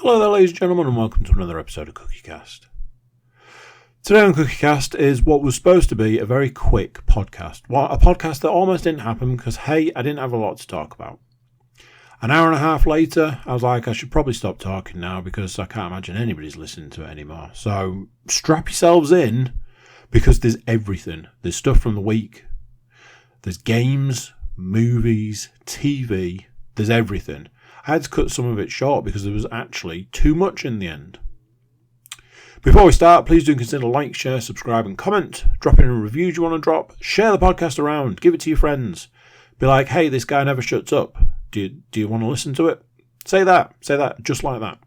Hello there, ladies and gentlemen, and welcome to another episode of CookieCast. Today on CookieCast is what was supposed to be a very quick podcast. Well, a podcast that almost didn't happen because, hey, I didn't have a lot to talk about. An hour and a half later, I was like, I should probably stop talking now because I can't imagine anybody's listening to it anymore. So strap yourselves in because there's everything. There's stuff from the week. There's games, movies, TV. There's everything. I had to cut some of it short because there was actually too much in the end. Before we start, please do consider like, share, subscribe and comment. Drop in a review you want to drop. Share the podcast around. Give it to your friends. Be like, hey, this guy never shuts up. Do you want to listen to it? Say that, just like that.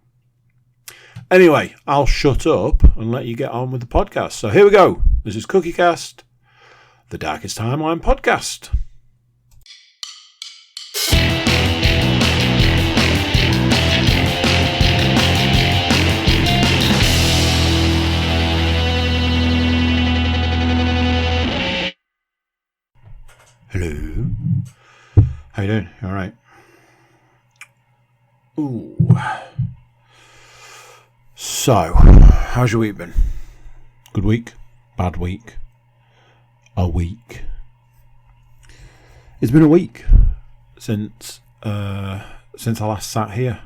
Anyway, I'll shut up and let you get on with the podcast. So here we go. This is CookieCast, the Darkest Timeline podcast. Hello. How you doing? You alright? Ooh. So, how's your week been? Good week? Bad week? A week? It's been a week since I last sat here.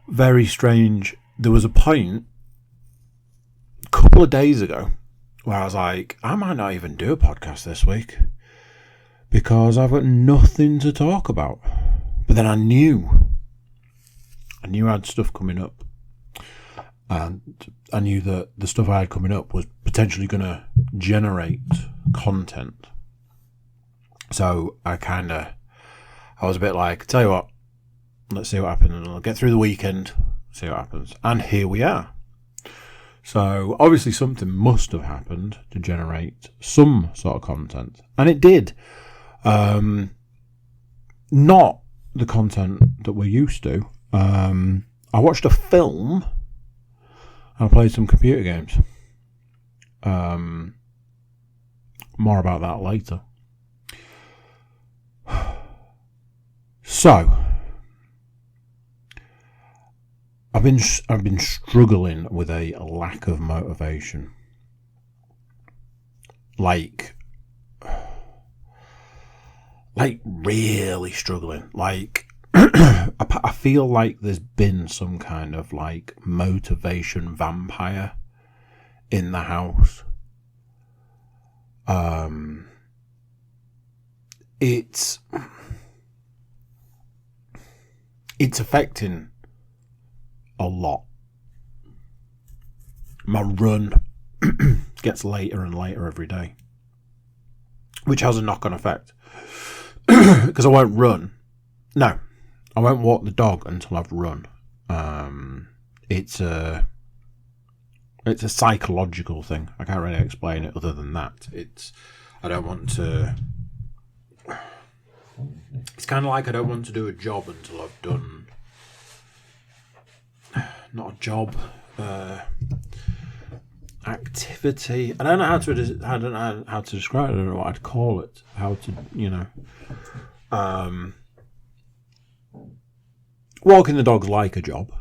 Very strange. There was a point a couple of days ago where I was like, I might not even do a podcast this week because I've got nothing to talk about. But then I knew I had stuff coming up. And I knew that the stuff I had coming up was potentially going to generate content. So I was a bit like, tell you what, let's see what happens. And I'll get through the weekend, see what happens. And here we are. So obviously something must have happened to generate some sort of content. And it did. Not the content that we're used to. I watched a film and I played some computer games. More about that later. So, I've been struggling with a lack of motivation. Like really struggling. I feel like there's been some kind of motivation vampire in the house. It's affecting a lot. My run gets later and later every day, which has a knock-on effect. Because I won't run. No, I won't walk the dog until I've run. It's a psychological thing. I can't really explain it other than that. It's kind of like I don't want to do a job until I've done, not a job, activity. I don't know how to describe it. I don't know what I'd call it. How to, walking the dog's like a job,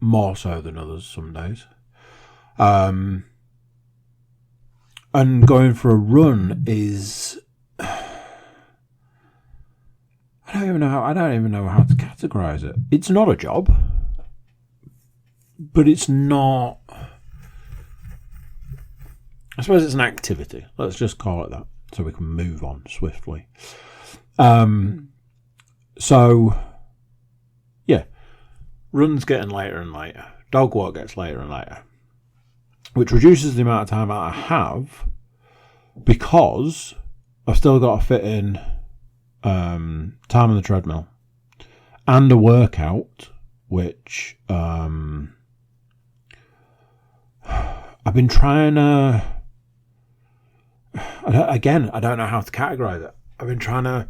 more so than others some days. And going for a run is, I don't even know how to categorize it. It's not a job, but it's not. I suppose it's an activity. Let's just call it that, so we can move on swiftly. So, yeah, run's getting later and later. Dog walk gets later and later, which reduces the amount of time I have because I've still got to fit in time on the treadmill and a workout, which I've been trying to. I don't know how to categorize it. I've been trying to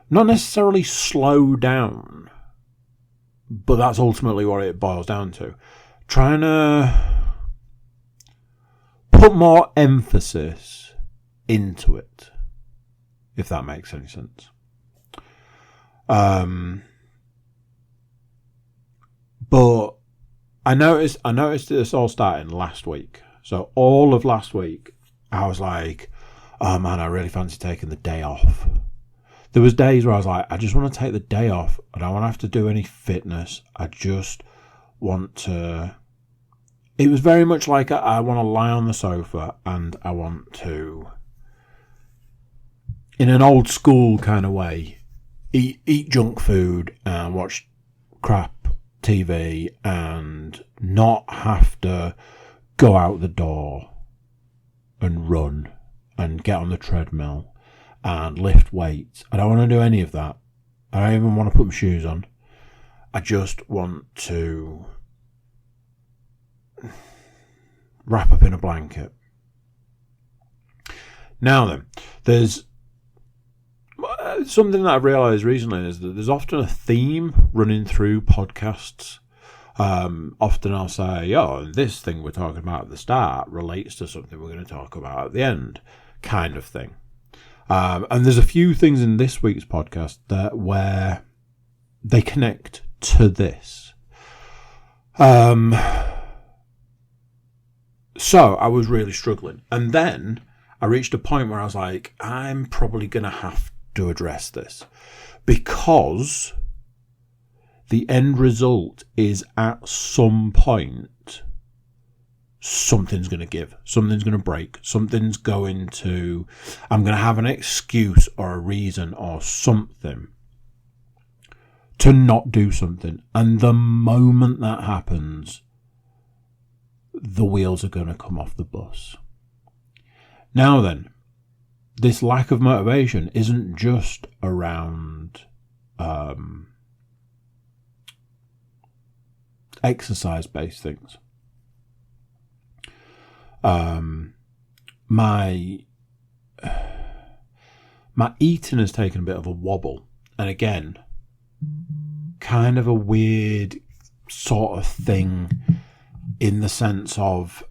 not necessarily slow down, but that's ultimately what it boils down to. Trying to put more emphasis into it, if that makes any sense. But I noticed this all starting last week. So all of last week, I was like, oh man, I really fancy taking the day off. There was days where I was like, I just want to take the day off. I don't want to have to do any fitness. I just want to... It was very much like I want to lie on the sofa and I want to, in an old school kind of way, eat junk food and watch crap TV and not have to go out the door and run and get on the treadmill and lift weights. I don't want to do any of that. I don't even want to put my shoes on. I just want to wrap up in a blanket. Now then, there's something that I've realised recently is that there's often a theme running through podcasts. Often I'll say, this thing we're talking about at the start relates to something we're going to talk about at the end, kind of thing. And there's a few things in this week's podcast where they connect to this. So I was really struggling. And then I reached a point where I was like, I'm probably going to have to address this, because the end result is at some point something's going to give, something's going to break, I'm going to have an excuse or a reason or something to not do something. And the moment that happens, the wheels are going to come off the bus. Now then, this lack of motivation isn't just around exercise-based things. My eating has taken a bit of a wobble, and again, kind of a weird sort of thing in the sense of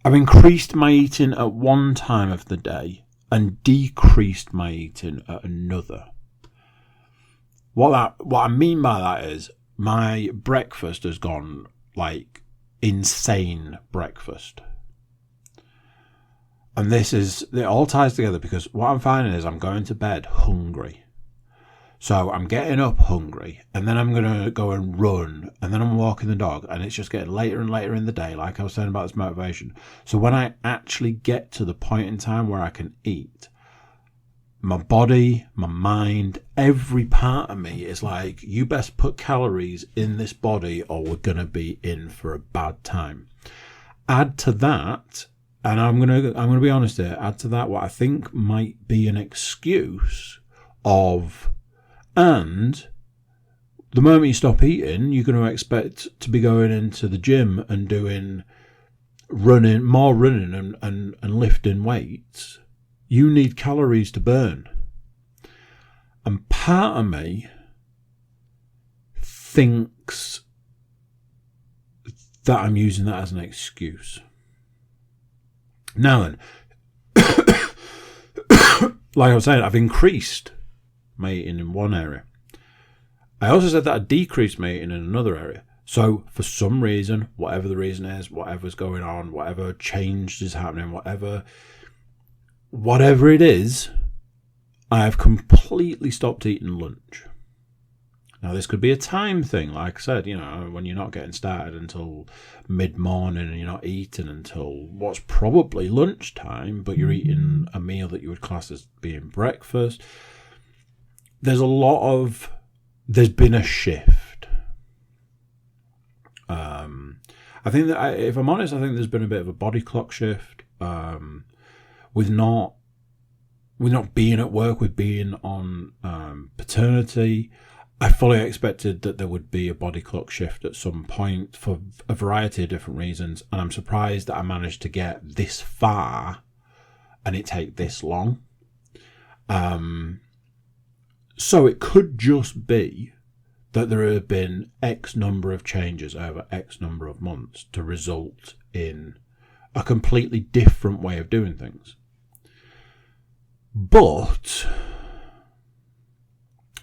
I've increased my eating at one time of the day and decreased my eating at another. What I mean by that is my breakfast has gone like insane breakfast. And it all ties together, because what I'm finding is I'm going to bed hungry. So I'm getting up hungry, and then I'm going to go and run, and then I'm walking the dog, and it's just getting later and later in the day, like I was saying about this motivation. So when I actually get to the point in time where I can eat, my body, my mind, every part of me is like, you best put calories in this body or we're going to be in for a bad time. Add to that, and I'm going to be honest here, add to that what I think might be an excuse of... And the moment you stop eating, you're going to expect to be going into the gym and doing more running and lifting weights. You need calories to burn. And part of me thinks that I'm using that as an excuse. Now then, like I was saying, I've increased my eating in one area. I also said that I decreased my eating in another area. So for some reason, whatever the reason is, whatever's going on, whatever change is happening, whatever it is, I have completely stopped eating lunch. Now this could be a time thing, like I said, when you're not getting started until mid-morning and you're not eating until what's probably lunchtime, but you're eating a meal that you would class as being breakfast. There's been a shift. I think that, if I'm honest, I think there's been a bit of a body clock shift. With not being at work, with being on paternity, I fully expected that there would be a body clock shift at some point for a variety of different reasons, and I'm surprised that I managed to get this far and it take this long. So it could just be that there have been X number of changes over X number of months to result in a completely different way of doing things. But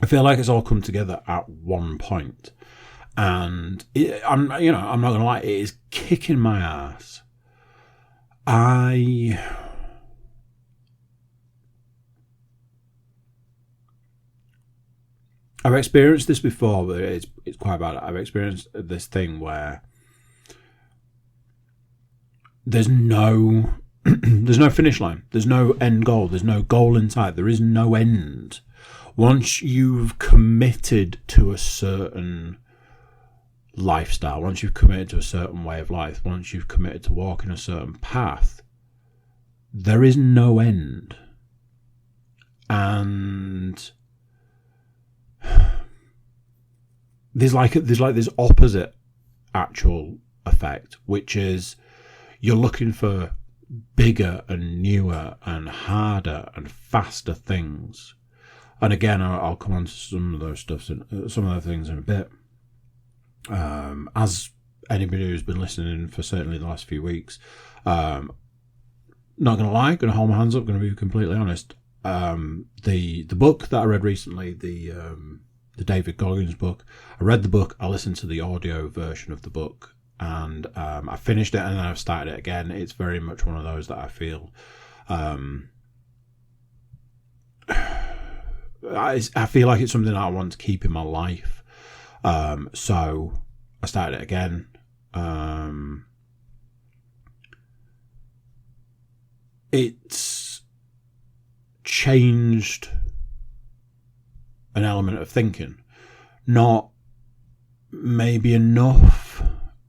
I feel like it's all come together at one point. And I'm not going to lie, it is kicking my ass. I've experienced this before, but it's quite bad. I've experienced this thing where there's no there's no finish line. There's no end goal. There's no goal in sight. There is no end. Once you've committed to a certain lifestyle, once you've committed to a certain way of life, once you've committed to walking a certain path, there is no end. And there's this opposite actual effect, which is you're looking for bigger and newer and harder and faster things. And again, I'll come on to some of those things in a bit. As anybody who's been listening for certainly the last few weeks, not going to lie, going to hold my hands up, going to be completely honest. The book that I read recently, the David Goggins book, I read the book, I listened to the audio version of the book, and I finished it and then I've started it again. It's very much one of those that I feel I feel like it's something that I want to keep in my life. So I started it again. It's changed an element of thinking, not maybe enough.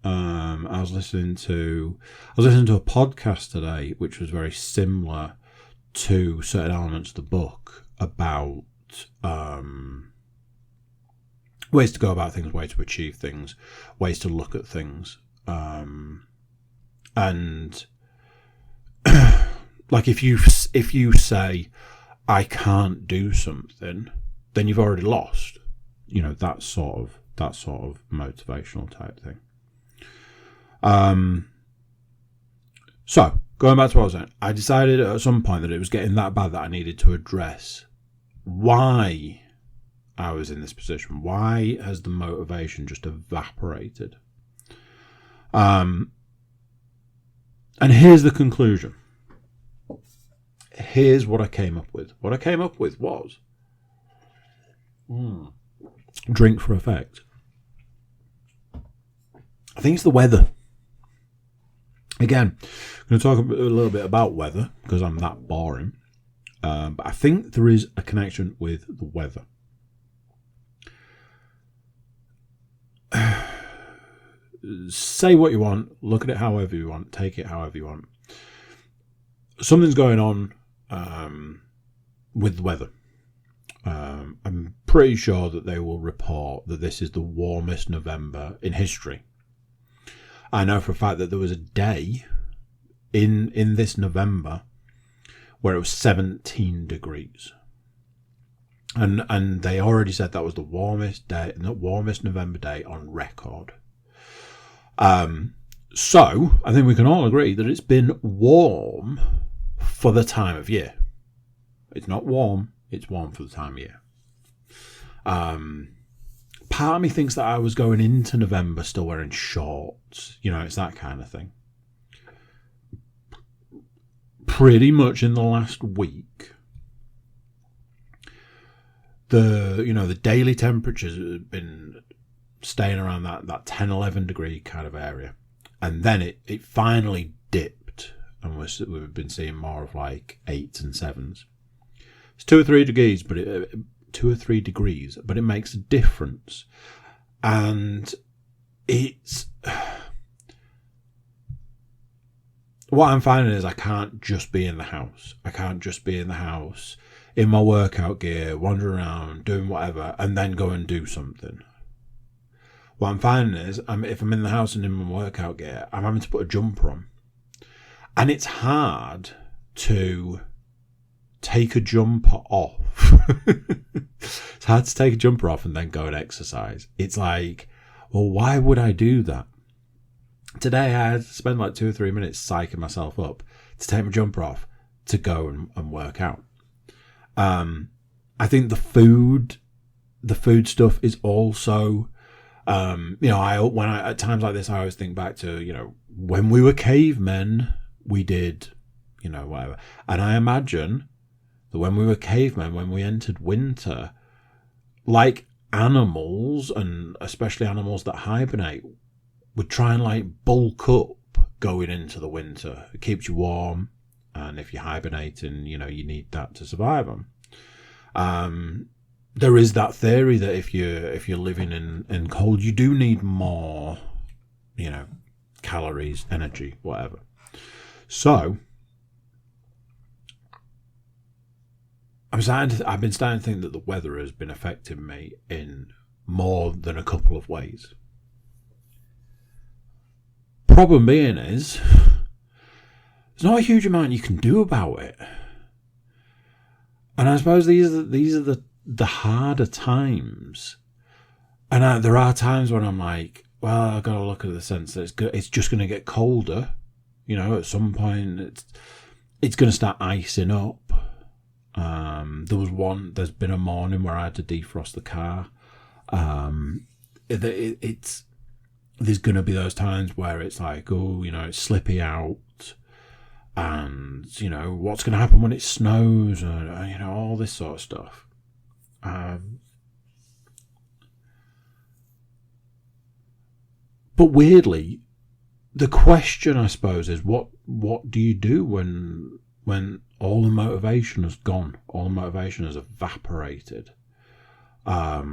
I was listening to a podcast today, which was very similar to certain elements of the book about ways to go about things, ways to achieve things, ways to look at things, and like if you say I can't do something, then you've already lost. That sort of motivational type thing. So going back to what I was saying, I decided at some point that it was getting that bad that I needed to address why I was in this position. Why has the motivation just evaporated? And here's the conclusion. Here's what I came up with. What I came up with was drink for effect. I think it's the weather. Again, I'm going to talk a little bit about weather because I'm that boring. But I think there is a connection with the weather. Say what you want, look at it however you want, take it however you want. Something's going on with the weather. I'm pretty sure that they will report that this is the warmest November in history. I know for a fact that there was a day in this November where it was 17 degrees. And they already said that was the warmest November day on record. So I think we can all agree that it's been warm for the time of year. It's not warm, it's warm for the time of year. Part of me thinks that I was going into November still wearing shorts. It's that kind of thing. Pretty much in the last week, the daily temperatures have been staying around that 10, 11 degree kind of area. And then it finally dipped, and we've been seeing more of like 8s and 7s. It's 2 or 3 degrees, but it makes a difference. And it's what I'm finding is I can't just be in the house. I can't just be in the house in my workout gear, wandering around, doing whatever, and then go and do something. What I'm finding is if I'm in the house and in my workout gear, I'm having to put a jumper on. And it's hard to take a jumper off. It's hard to take a jumper off and then go and exercise. It's like, well, why would I do that? Today I had to spend like 2 or 3 minutes psyching myself up to take my jumper off to go and work out. I think the food stuff is also, at times like this, I always think back to, when we were cavemen, we did, whatever. And I imagine that when we were cavemen, when we entered winter, like animals, and especially animals that hibernate, would try and bulk up going into the winter. It keeps you warm, and if you're hibernating, you need that to survive them. There is that theory that if you're living in cold, you do need more, calories, energy, whatever. So I've been starting to think that the weather has been affecting me in more than a couple of ways. Problem being is, there's not a huge amount you can do about it. And I suppose these are the harder times. And there are times when I'm like, well, I've got to look at the sense that it's just going to get colder. At some point it's going to start icing up. There's been a morning where I had to defrost the car. There's going to be those times where it's like, it's slippy out. And, what's going to happen when it snows, and, all this sort of stuff. But weirdly, the question, I suppose, is what do you do when all the motivation has gone, all the motivation has evaporated? I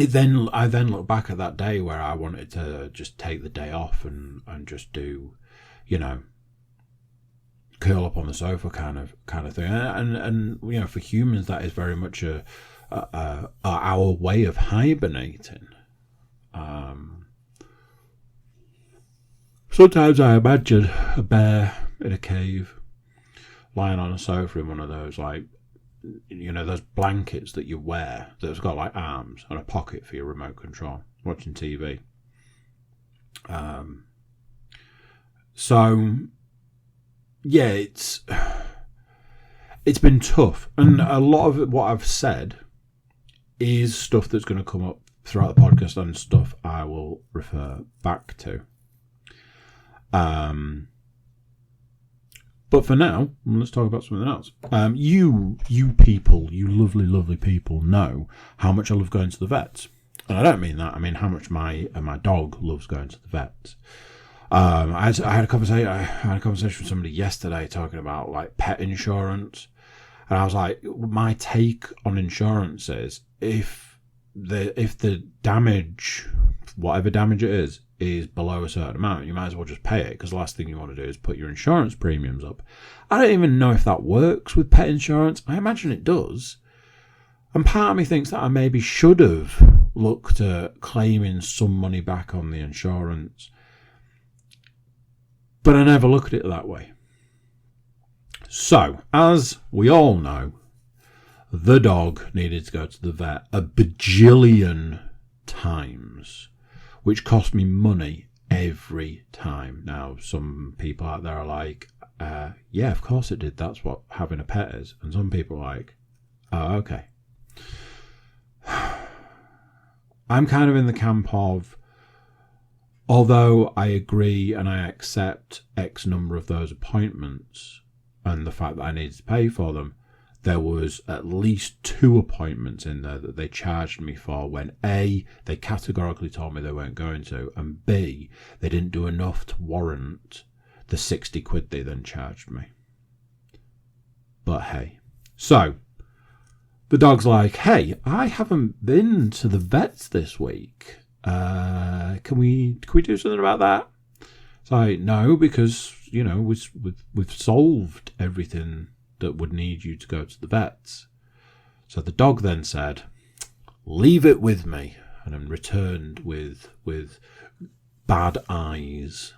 then look back at that day where I wanted to just take the day off and just do, curl up on the sofa kind of thing. And for humans, that is very much our way of hibernating. Sometimes I imagine a bear in a cave, lying on a sofa in one of those, those blankets that you wear that's got arms and a pocket for your remote control, watching TV. So yeah, it's been tough, and a lot of what I've said is stuff that's going to come up throughout the podcast and stuff I will refer back to. But for now, let's talk about something else. You people, you lovely people, know how much I love going to the vets. And I don't mean that. I mean how much my dog loves going to the vets. I had a conversation with somebody yesterday talking about pet insurance, and I was like, my take on insurance is if the damage, whatever damage it is below a certain amount, you might as well just pay it, because the last thing you want to do is put your insurance premiums up. I don't even know if that works with pet insurance. I imagine it does. And part of me thinks that I maybe should have looked at claiming some money back on the insurance. But I never look at it that way. So, as we all know, the dog needed to go to the vet a bajillion times, which cost me money every time. Now, some people out there are like, yeah, of course it did. That's what having a pet is. And some people are like, oh, okay. I'm kind of in the camp of, although I agree and I accept X number of those appointments and the fact that I needed to pay for them, there was at least 2 appointments in there that they charged me for when A, they categorically told me they weren't going to, and B, they didn't do enough to warrant the 60 quid they then charged me. But hey. So, the dog's like, hey, I haven't been to the vets this week. Can we do something about that? It's like, no, because, we've solved everything that would need you to go to the vets. So the dog then said, leave it with me, and then returned with bad eyes.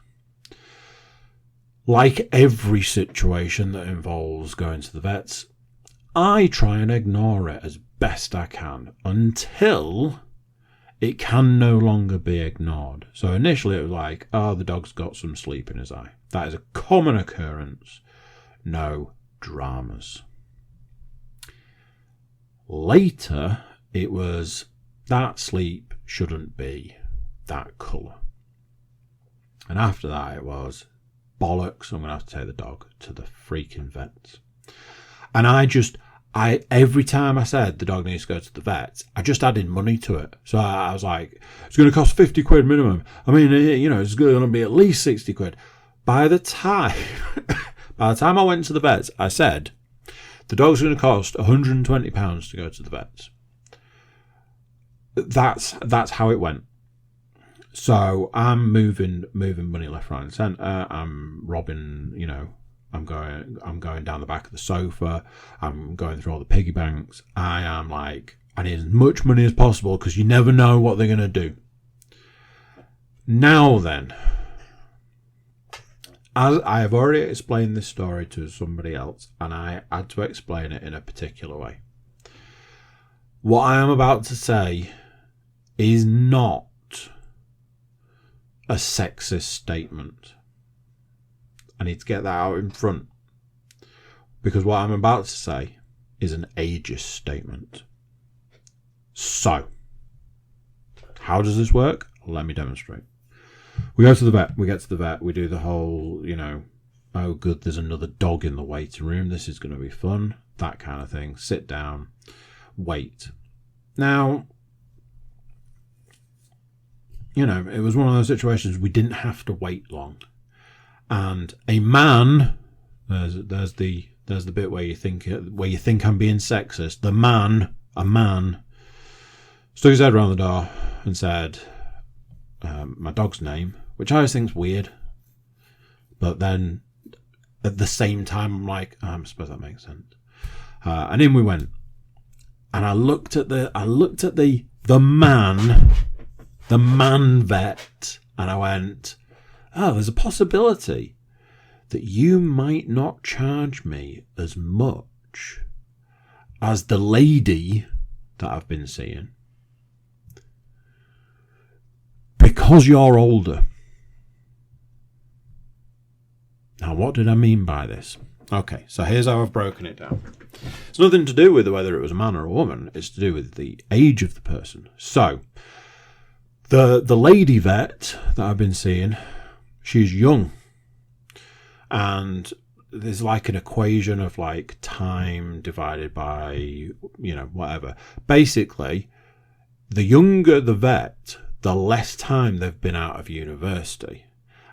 Like every situation that involves going to the vets, I try and ignore it as best I can until it can no longer be ignored. So initially it was like, oh, the dog's got some sleep in his eye. That is a common occurrence. No dramas. Later, it was that sleep shouldn't be that colour. And after that, it was bollocks, I'm going to have to take the dog to the freaking vets. And every time I said the dog needs to go to the vets, I just added money to it. So I was like, it's going to cost 50 quid minimum. I mean, it's going to be at least 60 quid. By the time I went to the vets, I said, the dog's going to cost £120 to go to the vets. That's how it went. So I'm moving money left, right, and centre. I'm robbing, I'm going down the back of the sofa. I'm going through all the piggy banks. I am like, I need as much money as possible because you never know what they're going to do. Now then, as I have already explained this story to somebody else, and I had to explain it in a particular way. What I am about to say is not a sexist statement. I need to get that out in front, because what I'm about to say is an ageist statement. So, how does this work? Let me demonstrate. We go to the vet. We get to the vet. We do the whole, oh good, there's another dog in the waiting room. This is going to be fun. That kind of thing. Sit down. Wait. Now, it was one of those situations we didn't have to wait long. And a man, there's the bit where you think I'm being sexist. A man, stuck his head around the door and said, my dog's name, which I always think's weird. But then at the same time, I'm like, I suppose that makes sense. And in we went. And I looked at the man vet, and I went, oh, there's a possibility that you might not charge me as much as the lady that I've been seeing because you're older. Now, what did I mean by this? Okay, so here's how I've broken it down. It's nothing to do with whether it was a man or a woman. It's to do with the age of the person. So, the lady vet that I've been seeing, she's young. And there's like an equation of like time divided by, whatever. Basically, the younger the vet, the less time they've been out of university.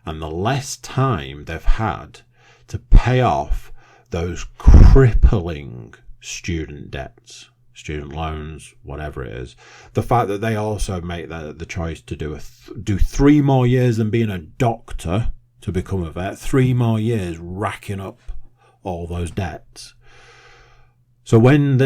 And the less time they've had to pay off those crippling student debts, student loans, whatever it is. The fact that they also make the choice to do 3 more years than being a doctor to become a vet, 3 more years racking up all those debts. So when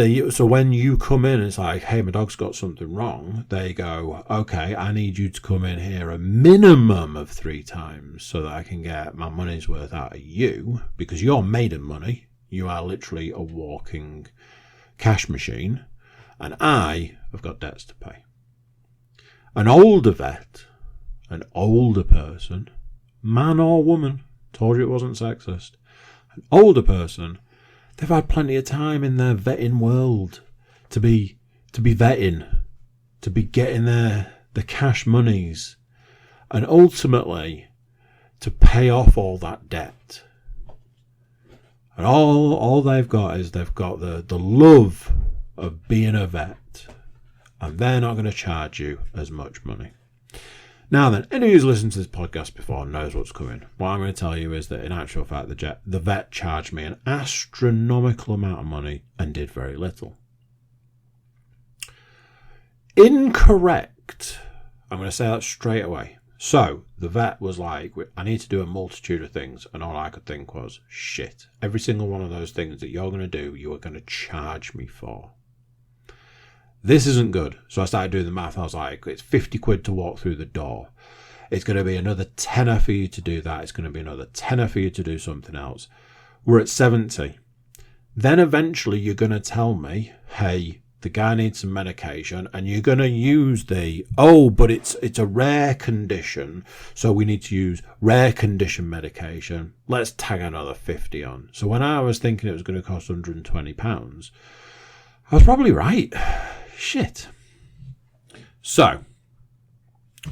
you come in, it's like, hey, my dog's got something wrong. They go, okay, I need you to come in here a minimum of 3 times so that I can get my money's worth out of you, because you're made of money. You are literally a walking cash machine, and I have got debts to pay. An older vet, an older person, man or woman, told you it wasn't sexist, an older person, they've had plenty of time in their vetting world to be vetting, to be getting the cash monies, and ultimately to pay off all that debt. And all they've got is they've got the love of being a vet, and they're not going to charge you as much money. Now then, anyone who's listened to this podcast before knows what's coming. What I'm going to tell you is that in actual fact, the vet charged me an astronomical amount of money and did very little. Incorrect. I'm going to say that straight away. So, the vet was like, I need to do a multitude of things, and all I could think was, shit, every single one of those things that you're going to do, you are going to charge me for. This isn't good. So I started doing the math. I was like, it's 50 quid to walk through the door. It's going to be another tenner for you to do that. It's going to be another tenner for you to do something else. We're at 70. Then eventually you're going to tell me, hey, the guy needs some medication, and you're going to use but it's a rare condition, so we need to use rare condition medication. Let's tag another 50 on. So when I was thinking it was going to cost £120, I was probably right. Shit. So,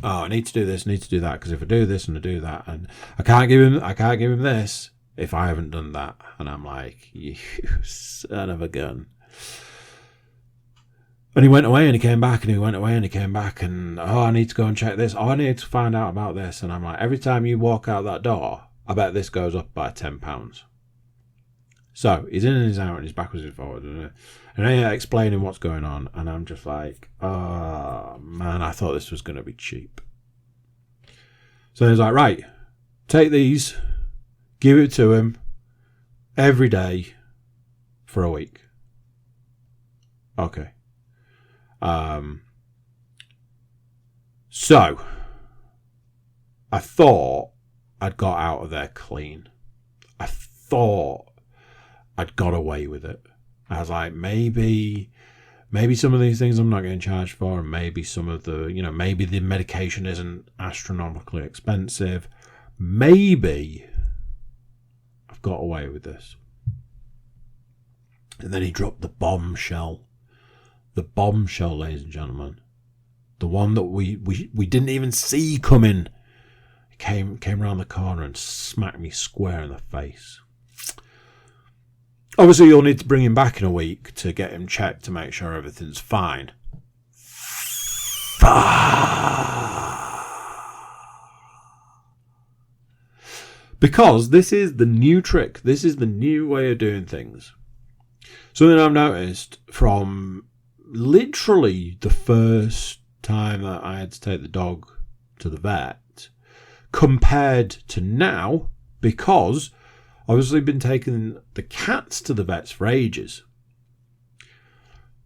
I need to do this, need to do that, because if I do this and I do that, and I can't give him this if I haven't done that. And I'm like, you son of a gun. And he went away and he came back and he went away and he came back and, I need to go and check this. I need to find out about this. And I'm like, every time you walk out that door, I bet this goes up by £10. So he's in and he's out and he's backwards and forwards. And then explaining what's going on. And I'm just like, oh, man, I thought this was going to be cheap. So he's like, right, take these, give it to him every day for a week. Okay. So I thought I'd got out of there clean. I thought I'd got away with it. I was like, maybe some of these things I'm not getting charged for, and maybe some of the, maybe the medication isn't astronomically expensive. Maybe I've got away with this. And then he dropped the bombshell. The bombshell, ladies and gentlemen. The one that we didn't even see coming. It came around the corner and smacked me square in the face. Obviously, you'll need to bring him back in a week to get him checked to make sure everything's fine. Because this is the new trick. This is the new way of doing things. Something I've noticed from literally the first time that I had to take the dog to the vet compared to now, because obviously been taking the cats to the vets for ages.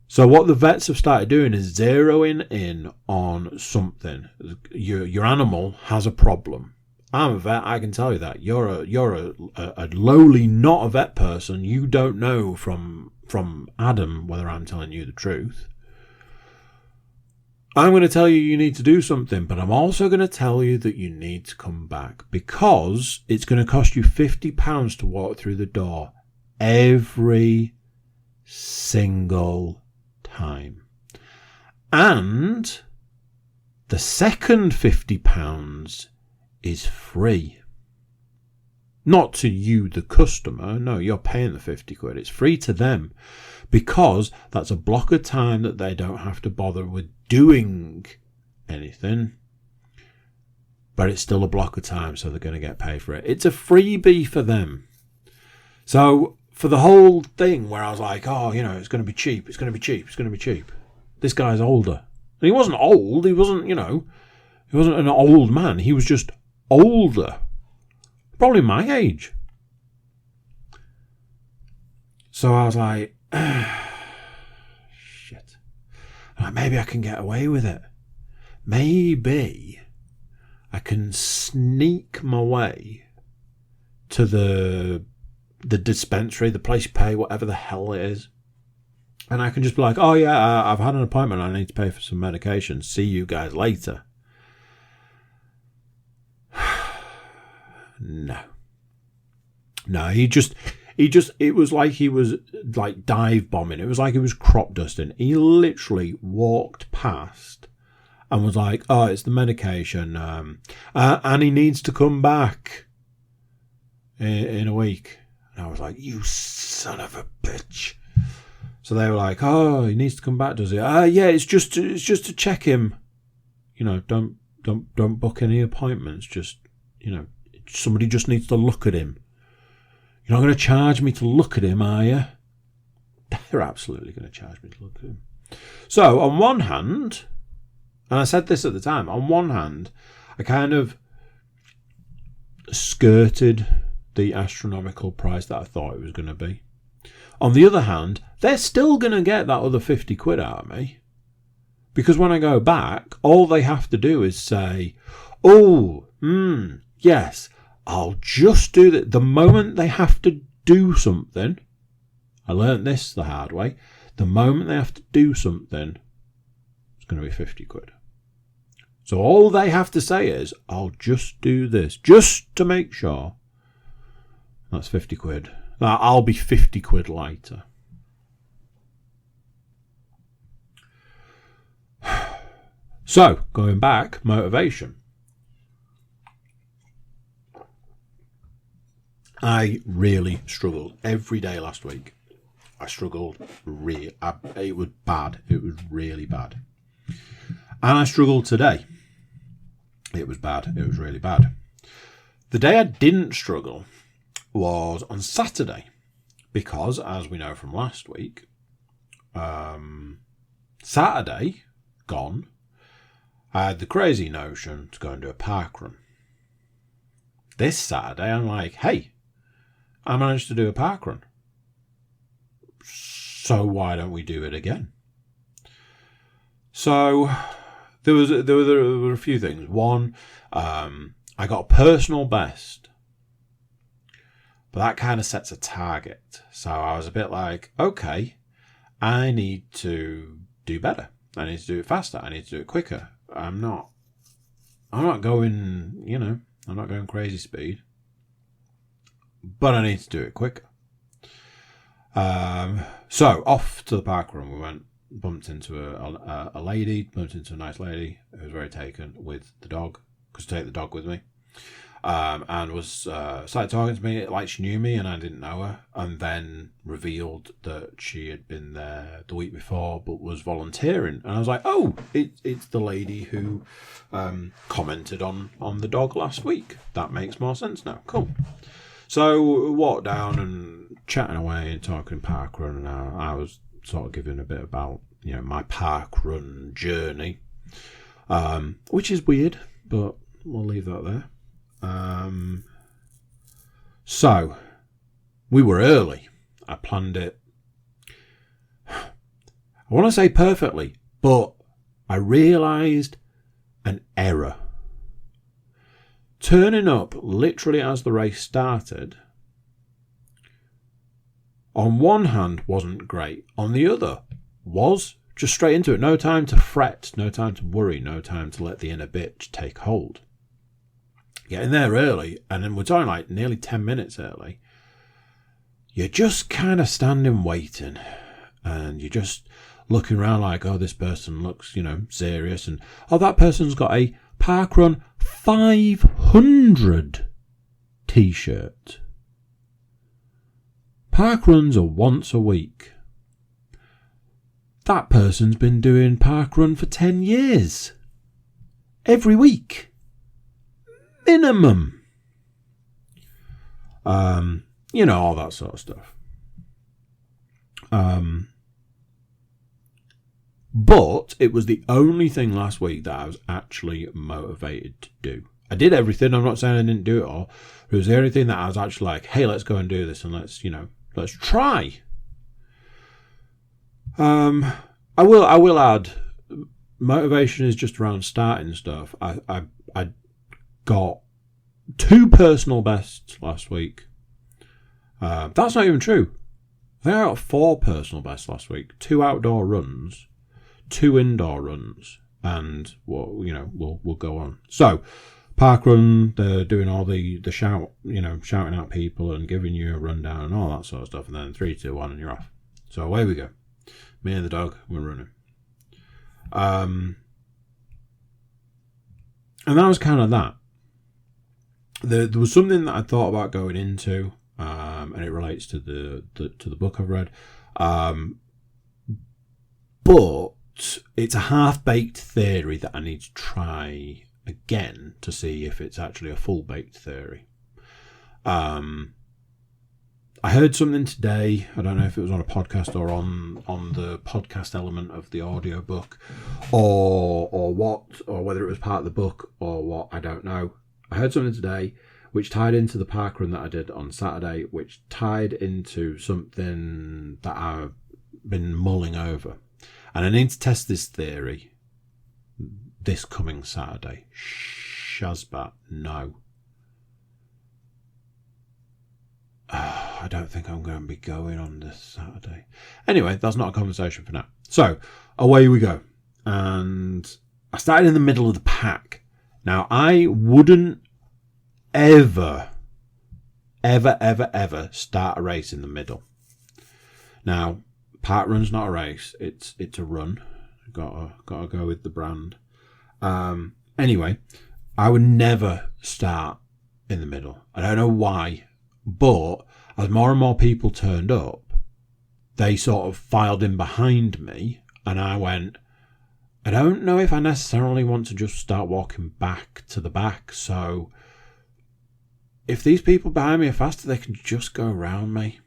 So what the vets have started doing is zeroing in on something. Your animal has a problem. I'm a vet, I can tell you that. You're a lowly not a vet person. You don't know from Adam whether I'm telling you the truth. I'm going to tell you need to do something, but I'm also going to tell you that you need to come back, because it's going to cost you £50 to walk through the door every single time. And the second £50 is free. Not to you, the customer. No, you're paying the £50. It's free to them, because that's a block of time that they don't have to bother with doing anything. But it's still a block of time, so they're going to get paid for it. It's a freebie for them. So for the whole thing where I was like, it's going to be cheap, it's going to be cheap, it's going to be cheap. This guy's older. And he wasn't old. He wasn't, he wasn't an old man. He was just older. Probably my age. So I was like, shit. Maybe I can get away with it. Maybe I can sneak my way to the dispensary, the place you pay, whatever the hell it is. And I can just be like, I've had an appointment. I need to pay for some medication. See you guys later. No, it was like he was like dive bombing. It was like he was crop dusting. He literally walked past and was like, it's the medication. And he needs to come back in a week. And I was like, you son of a bitch. So they were like, he needs to come back, does he? Yeah, it's just to check him. Don't book any appointments. Just, somebody just needs to look at him. You're not going to charge me to look at him, are you? They're absolutely going to charge me to look at him. So, on one hand, and I said this at the time, on one hand, I kind of skirted the astronomical price that I thought it was going to be. On the other hand, they're still going to get that other £50 out of me. Because when I go back, all they have to do is say, yes, I'll just do that. The moment they have to do something, I learnt this the hard way, the moment they have to do something, it's going to be £50. So all they have to say is, I'll just do this, just to make sure. That's £50. I'll be £50 lighter. So, going back, motivation. I really struggled every day last week. I struggled it was bad. It was really bad. And I struggled today. It was bad. It was really bad. The day I didn't struggle was on Saturday. Because, as we know from last week, Saturday, gone, I had the crazy notion to go and do a park run. This Saturday, I'm like, hey, I managed to do a park run. So why don't we do it again? So there were a few things. One, I got a personal best, but that kind of sets a target. So I was a bit like, okay, I need to do better. I need to do it faster. I need to do it quicker. I'm not going, I'm not going crazy speed, but I need to do it quicker. So off to the park run we went, bumped into a nice lady who was very taken with the dog, because to take the dog with me, and was started talking to me like she knew me and I didn't know her, and then revealed that she had been there the week before but was volunteering, and I was like, oh, it's the lady who commented on the dog last week. That makes more sense now. Cool. So walked down and chatting away and talking park run, and I was sort of giving a bit about my park run journey, which is weird, but we'll leave that there. So we were early. I planned it, I want to say perfectly, but I realised an error. Turning up literally as the race started, on one hand wasn't great, on the other was just straight into it. No time to fret, no time to worry, no time to let the inner bitch take hold. Getting there early, and then we're talking like nearly 10 minutes early, you're just kind of standing waiting, and you're just looking around like, oh, this person looks, serious, and oh, that person's got a Parkrun 500 t-shirt. Parkruns are once a week. That person's been doing parkrun for 10 years. Every week. Minimum. All that sort of stuff. But it was the only thing last week that I was actually motivated to do. I did everything. I'm not saying I didn't do it all. It was the only thing that I was actually like, hey, let's go and do this, and let's try. I will add, motivation is just around starting stuff. I got 2 personal bests last week. That's not even true. I think I got 4 personal bests last week. 2 outdoor runs, 2 indoor runs, and we'll go on. So parkrun, they're doing all the shouting out people and giving you a rundown and all that sort of stuff, and then 3, 2, 1, and you're off. So away we go. Me and the dog, we're running. And that was kind of that. There was something that I thought about going into, and it relates to the book I've read. But it's a half-baked theory that I need to try again to see if it's actually a full-baked theory. I heard something today, I don't know if it was on a podcast or on the podcast element of the audiobook, or what, or whether it was part of the book or what, I don't know. I heard something today which tied into the parkrun that I did on Saturday, which tied into something that I've been mulling over. And I need to test this theory this coming Saturday. Shazbat, no. I don't think I'm going to be going on this Saturday. Anyway, that's not a conversation for now. So, away we go. And I started in the middle of the pack. Now, I wouldn't ever start a race in the middle. Now, parkrun's not a race. It's a run. Gotta go with the brand. Anyway, I would never start in the middle. I don't know why, but as more and more people turned up, they sort of filed in behind me, and I went, I don't know if I necessarily want to just start walking back to the back, so if these people behind me are faster, they can just go around me.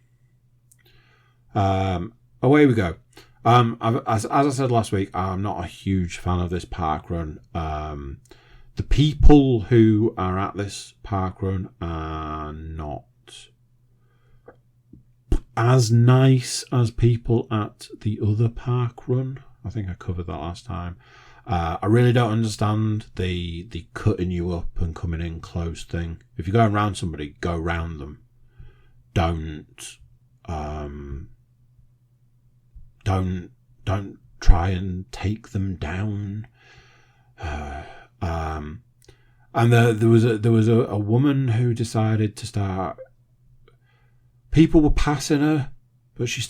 Away we go. As I said last week, I'm not a huge fan of this park run. The people who are at this park run are not as nice as people at the other park run. I think I covered that last time. I really don't understand the cutting you up and coming in close thing. If you're going around somebody, go round them. Don't try and take them down. And there was a woman who decided to start. People were passing her, but she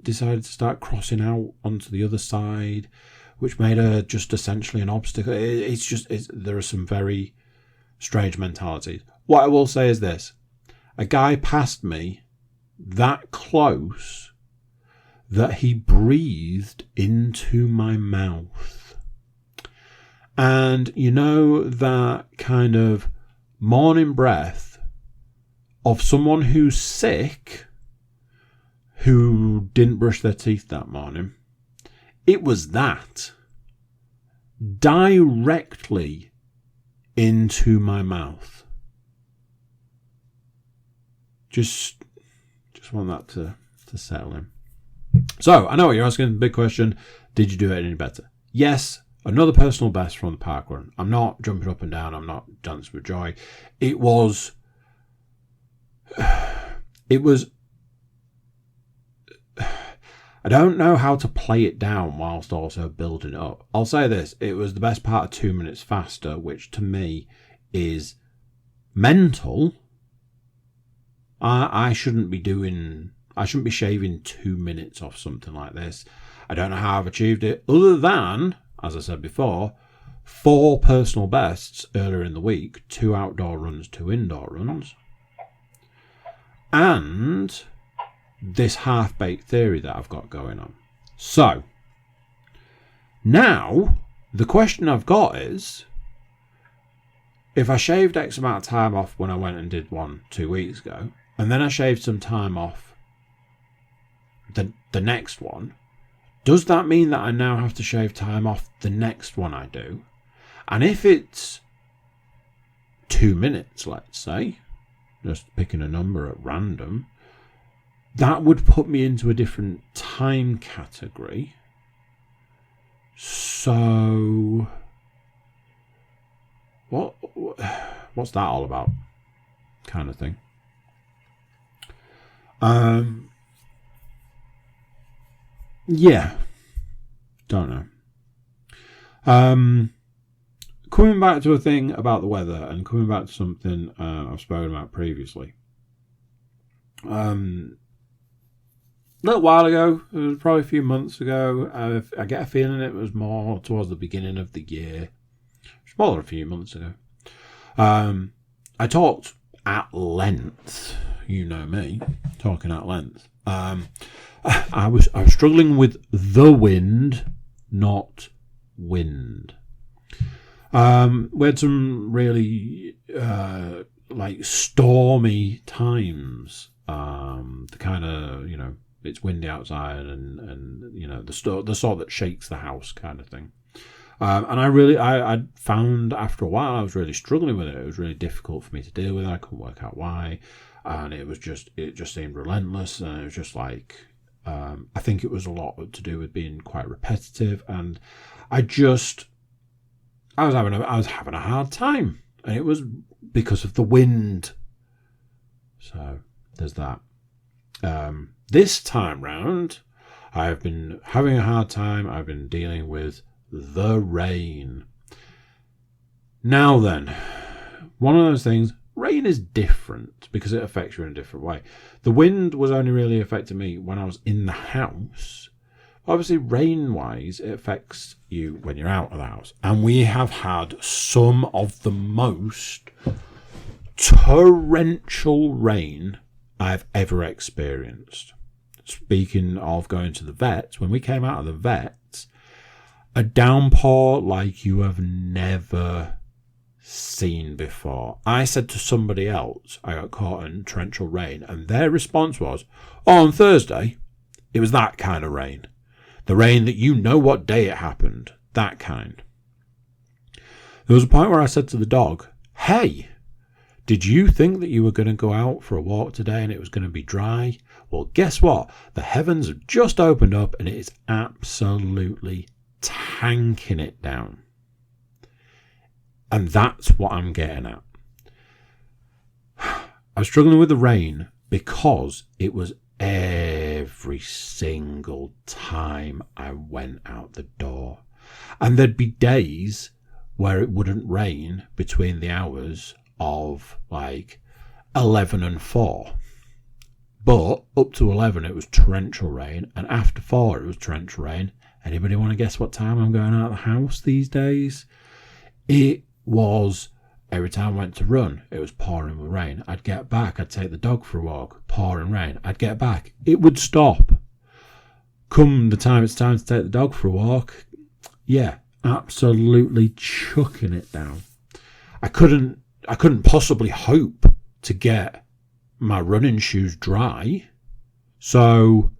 decided to start crossing out onto the other side, which made her just essentially an obstacle. There are some very strange mentalities. What I will say is this: a guy passed me that close that he breathed into my mouth. And you know that kind of morning breath of someone who's sick, who didn't brush their teeth that morning? It was that. Directly into my mouth. Just want that to settle in. So, I know what you're asking, the big question, did you do it any better? Yes, another personal best from the park run. I'm not jumping up and down, I'm not dancing with joy. It was I don't know how to play it down whilst also building it up. I'll say this, it was the best part of 2 minutes faster, which to me is mental. I shouldn't be shaving 2 minutes off something like this. I don't know how I've achieved it, other than, as I said before, 4 personal bests earlier in the week, 2 outdoor runs, 2 indoor runs, and this half-baked theory that I've got going on. So, now, the question I've got is, if I shaved X amount of time off when I went and did one 2 weeks ago, and then I shaved some time off the next one, does that mean that I now have to shave time off the next one I do? And if it's 2 minutes, let's say, just picking a number at random, that would put me into a different time category. So, what's that all about? Kind of thing. Yeah, don't know. Coming back to a thing about the weather and coming back to something I've spoken about previously. A little while ago, it was probably a few months ago, I get a feeling it was more towards the beginning of the year. It's more than a few months ago. I talked at length, you know me, talking at length. I was struggling with the wind, not wind. We had some really stormy times. The kind of, it's windy outside and the sort that shakes the house kind of thing. And I found after a while I was really struggling with it. It was really difficult for me to deal with. I couldn't work out why, and it just seemed relentless. And it was just like, I think it was a lot to do with being quite repetitive, and I was having a hard time, and it was because of the wind. So there's that. This time round, I've been having a hard time. I've been dealing with the rain. Now then, one of those things, rain is different because it affects you in a different way. The wind was only really affecting me when I was in the house. Obviously, rain-wise, it affects you when you're out of the house. And we have had some of the most torrential rain I've ever experienced. Speaking of going to the vets, when we came out of the vets, a downpour like you have never seen before. I said to somebody else, I got caught in torrential rain, and their response was, "Oh, on Thursday, it was that kind of rain. The rain that you know what day it happened. That kind." There was a point where I said to the dog, "Hey, did you think that you were going to go out for a walk today and it was going to be dry? Well, guess what? The heavens have just opened up and it is absolutely tanking it down." And that's what I'm getting at. I was struggling with the rain because it was every single time I went out the door. And there'd be days where it wouldn't rain between the hours of like 11 and 4. But up to 11 it was torrential rain, and after 4 it was torrential rain. Anybody want to guess what time I'm going out of the house these days? It was, every time I went to run, it was pouring with rain. I'd get back, I'd take the dog for a walk, pouring rain. I'd get back, it would stop. Come the time it's time to take the dog for a walk, yeah, absolutely chucking it down. I couldn't possibly hope to get my running shoes dry. So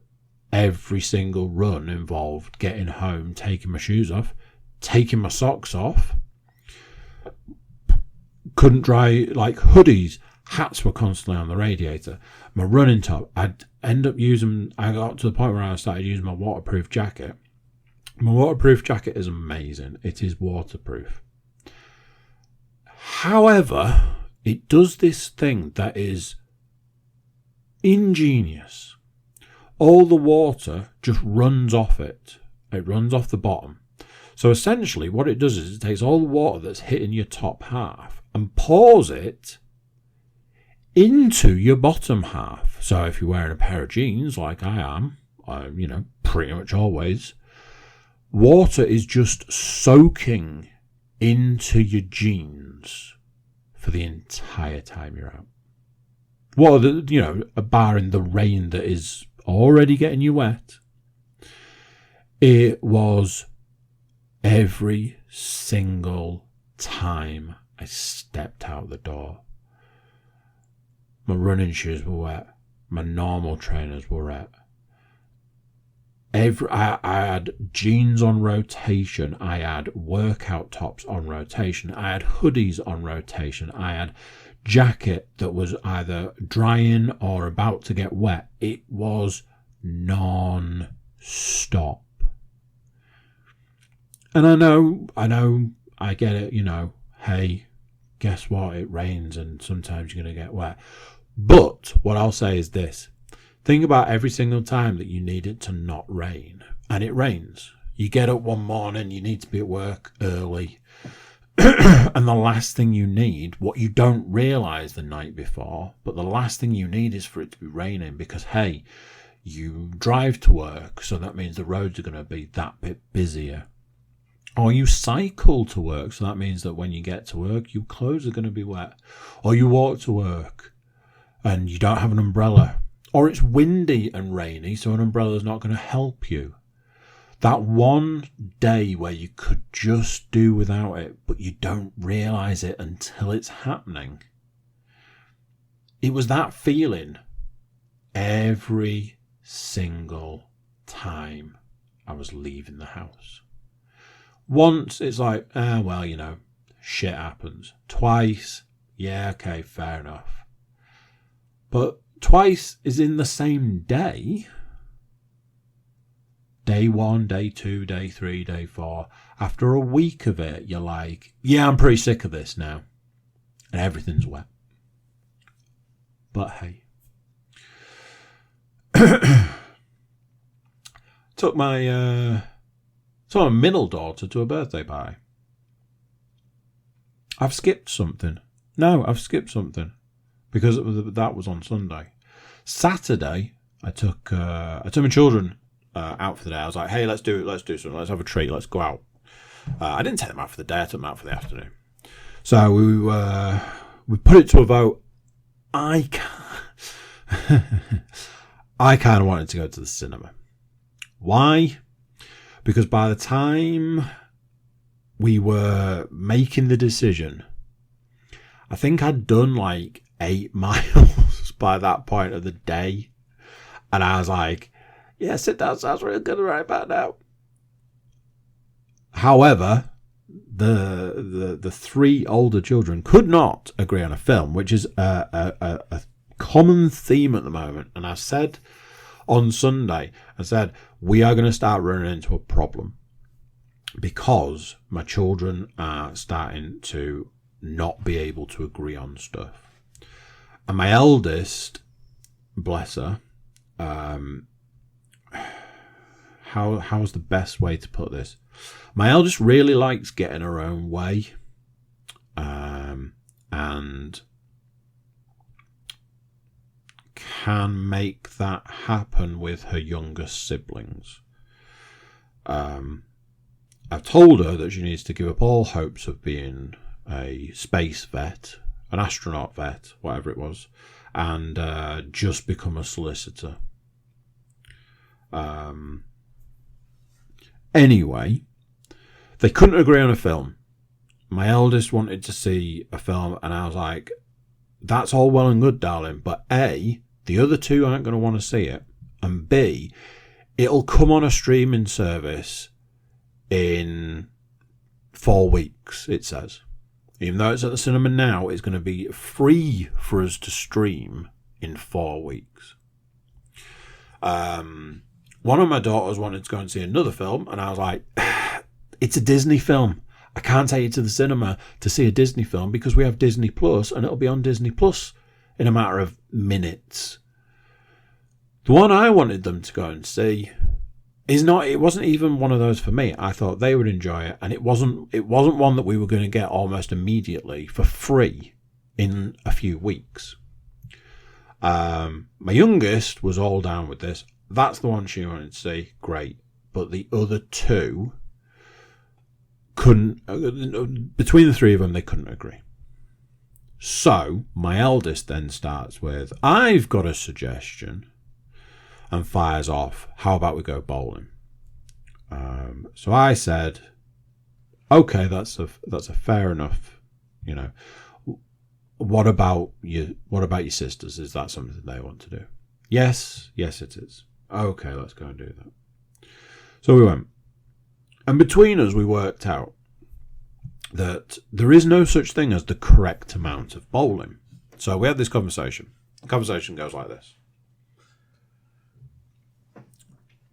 every single run involved getting home, taking my shoes off, taking my socks off. Couldn't dry, like hoodies, hats were constantly on the radiator. My running top, I got to the point where I started using my waterproof jacket. My waterproof jacket is amazing. It is waterproof. However, it does this thing that is ingenious. All the water just runs off it. It runs off the bottom. So essentially what it does is it takes all the water that's hitting your top half and pours it into your bottom half. So if you're wearing a pair of jeans like I am, pretty much always, water is just soaking into your jeans for the entire time you're out. Well, barring the rain that is already getting you wet. It was every single time I stepped out the door. My running shoes were wet. My normal trainers were wet. I had jeans on rotation. I had workout tops on rotation. I had hoodies on rotation. I had jacket that was either drying or about to get wet. It was non-stop. And I know, I get it, hey, guess what? It rains and sometimes you're going to get wet. But what I'll say is this. Think about every single time that you need it to not rain, and it rains. You get up one morning, you need to be at work early, and the last thing you need, what you don't realise the night before, but the last thing you need is for it to be raining because, hey, you drive to work, so that means the roads are going to be that bit busier. Or you cycle to work, so that means that when you get to work, your clothes are going to be wet. Or you walk to work and you don't have an umbrella. Or it's windy and rainy, so an umbrella is not going to help you. That one day where you could just do without it, but you don't realise it until it's happening. It was that feeling every single time I was leaving the house. Once, it's like, shit happens. Twice, yeah, okay, fair enough. But twice is in the same day. Day 1, day 2, day 3, day 4. After a week of it, you're like, yeah, I'm pretty sick of this now. And everything's wet. But hey. Took my middle daughter to a birthday party. I've skipped something. Because that was on Sunday. Saturday, I took my children out for the day. I was like, hey, let's do something. Let's have a treat. Let's go out. I didn't take them out for the day. I took them out for the afternoon. So we put it to a vote. I kind of wanted to go to the cinema. Why? Because by the time we were making the decision, I think I'd done like 8 miles by that point of the day. And I was like, yeah, sit down sounds really good right about now. However, the 3 older children could not agree on a film, which is a common theme at the moment. And I said on Sunday, we are going to start running into a problem because my children are starting to not be able to agree on stuff. And my eldest, bless her, how's the best way to put this? My eldest really likes getting her own way, and can make that happen with her younger siblings. I've told her that she needs to give up all hopes of being a space vet, an astronaut vet, whatever it was, and just become a solicitor. Anyway, they couldn't agree on a film. My eldest wanted to see a film, and I was like, that's all well and good, darling, but A, the other 2 aren't going to want to see it, and B, it'll come on a streaming service in 4 weeks, it says. Even though it's at the cinema now, it's going to be free for us to stream in 4 weeks. One of my daughters wanted to go and see another film, and I was like, it's a Disney film. I can't take you to the cinema to see a Disney film because we have Disney Plus, and it'll be on Disney Plus in a matter of minutes. The one I wanted them to go and see it wasn't even one of those for me. I thought they would enjoy it, and it wasn't one that we were going to get almost immediately for free in a few weeks. My youngest was all down with this. That's the one she wanted to see. Great. But the other 2 couldn't, between the 3 of them, they couldn't agree. So my eldest then starts with, I've got a suggestion, and fires off, how about we go bowling? So I said, okay, that's a fair enough, What about your sisters? Is that something they want to do? Yes, it is. Okay, let's go and do that. So we went. And between us, we worked out that there is no such thing as the correct amount of bowling. So we had this conversation. The conversation goes like this.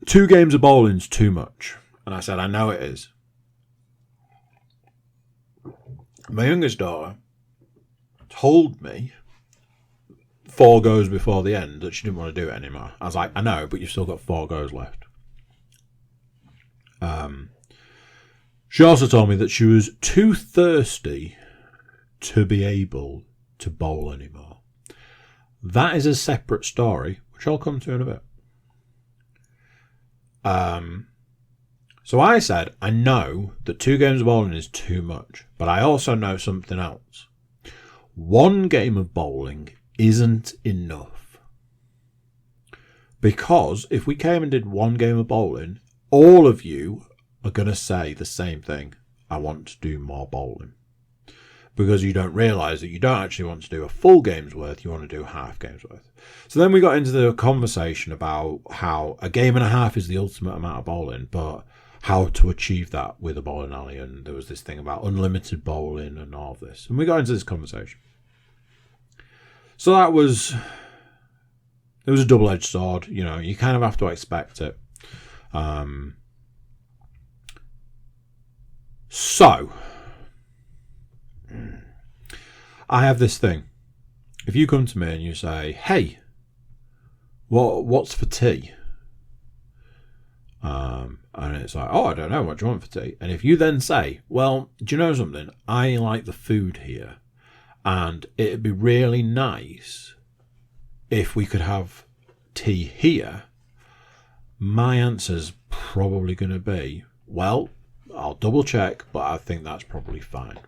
2 games of bowling's too much. And I said, I know it is. My youngest daughter told me 4 goes before the end that she didn't want to do it anymore. I was like, I know, but you've still got 4 goes left. She also told me that she was too thirsty to be able to bowl anymore. That is a separate story, which I'll come to in a bit. So I said, I know that 2 games of bowling is too much, but I also know something else. 1 game of bowling isn't enough. Because if we came and did 1 game of bowling, all of you are going to say the same thing. I want to do more bowling. Because you don't realise that you don't actually want to do a full game's worth, you want to do half game's worth. So then we got into the conversation about how a game and a half is the ultimate amount of bowling, but how to achieve that with a bowling alley, and there was this thing about unlimited bowling and all of this. And we got into this conversation. So it was a double-edged sword, you kind of have to expect it. So, I have this thing. If you come to me and you say, hey, what's for tea? And it's like, oh, I don't know, what do you want for tea? And if you then say, well, do you know something? I like the food here, and it'd be really nice if we could have tea here. my answer's probably going to be, well, I'll double check, but I think that's probably fine.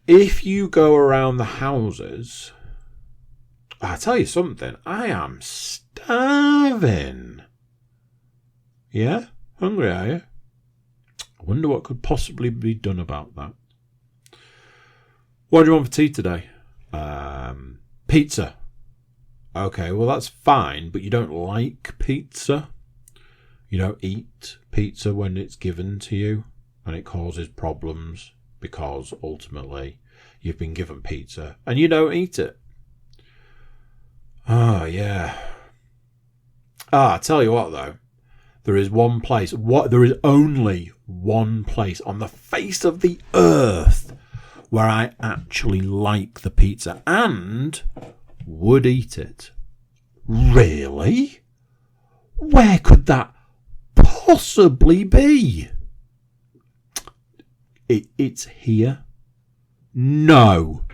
If you go around the houses, I tell you something, I am starving. Yeah? Hungry, are you? I wonder what could possibly be done about that. What do you want for tea today? Pizza. Okay, well that's fine, but you don't like pizza. You don't eat pizza when it's given to you, and it causes problems because ultimately you've been given pizza and you don't eat it. Oh, yeah. I tell you what, though. There is one place, there is only one place on the face of the earth where I actually like the pizza and would eat it. Really? Where could that possibly be? It's here. No.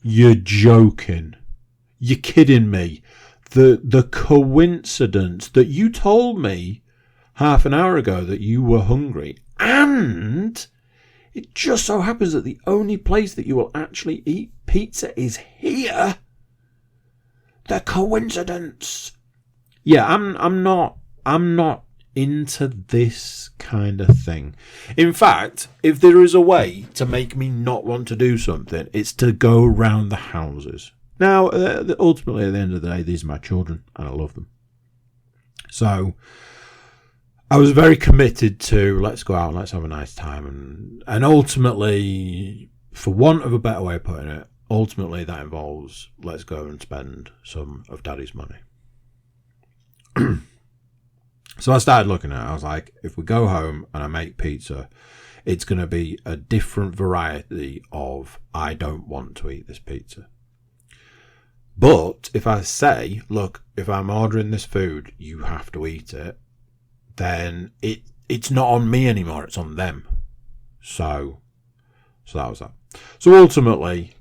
You're joking. You're kidding me. The coincidence that you told me half an hour ago that you were hungry, and it just so happens that the only place that you will actually eat pizza is here. The coincidence. Yeah, I'm not into this kind of thing. In fact, if there is a way to make me not want to do something, it's to go around the houses. Now, ultimately, at the end of the day, these are my children, and I love them. So, I was very committed to, let's go out and let's have a nice time. And ultimately, for want of a better way of putting it, ultimately that involves, let's go and spend some of Daddy's money. So I started looking at it. I was like, if we go home and I make pizza, it's going to be a different variety of, I don't want to eat this pizza. But if I say, look, if I'm ordering this food, you have to eat it, then it's not on me anymore, it's on them. So that was that. So ultimately,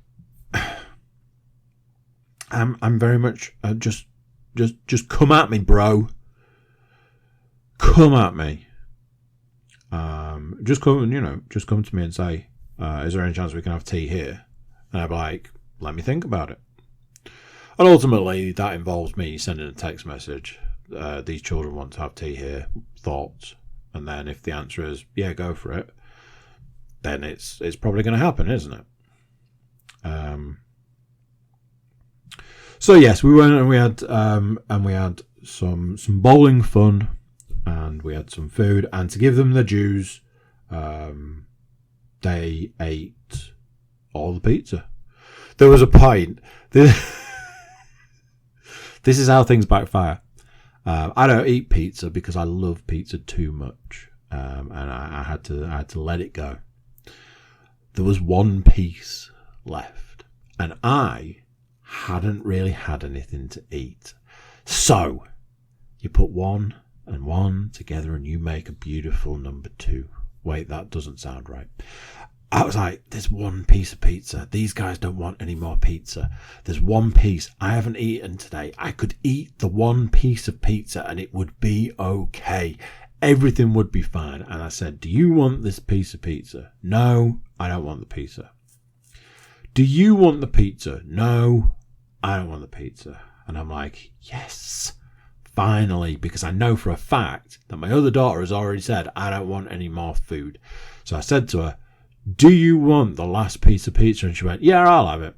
I'm very much just come at me, bro. Come at me. Just come to me and say, is there any chance we can have tea here? And I'd be like, let me think about it. And ultimately, that involves me sending a text message. These children want to have tea here. Thoughts? And then if the answer is, yeah, go for it, then it's probably going to happen, isn't it? So yes, we went and we had some bowling fun, and we had some food. And to give them the dues, they ate all the pizza. There was a point. This is how things backfire. I don't eat pizza because I love pizza too much, and I had to let it go. There was one piece left, and I hadn't really had anything to eat. So you put one and one together, and you make a beautiful number two. Wait, that doesn't sound right. I was like, there's one piece of pizza. These guys don't want any more pizza. There's one piece. I haven't eaten today. I could eat the one piece of pizza and it would be okay. Everything would be fine. And I said, do you want this piece of pizza? No, I don't want the pizza. Do you want the pizza? No, I don't want the pizza. And I'm like, yes, finally, because I know for a fact that my other daughter has already said, I don't want any more food. So I said to her, do you want the last piece of pizza? And she went, yeah, I'll have it.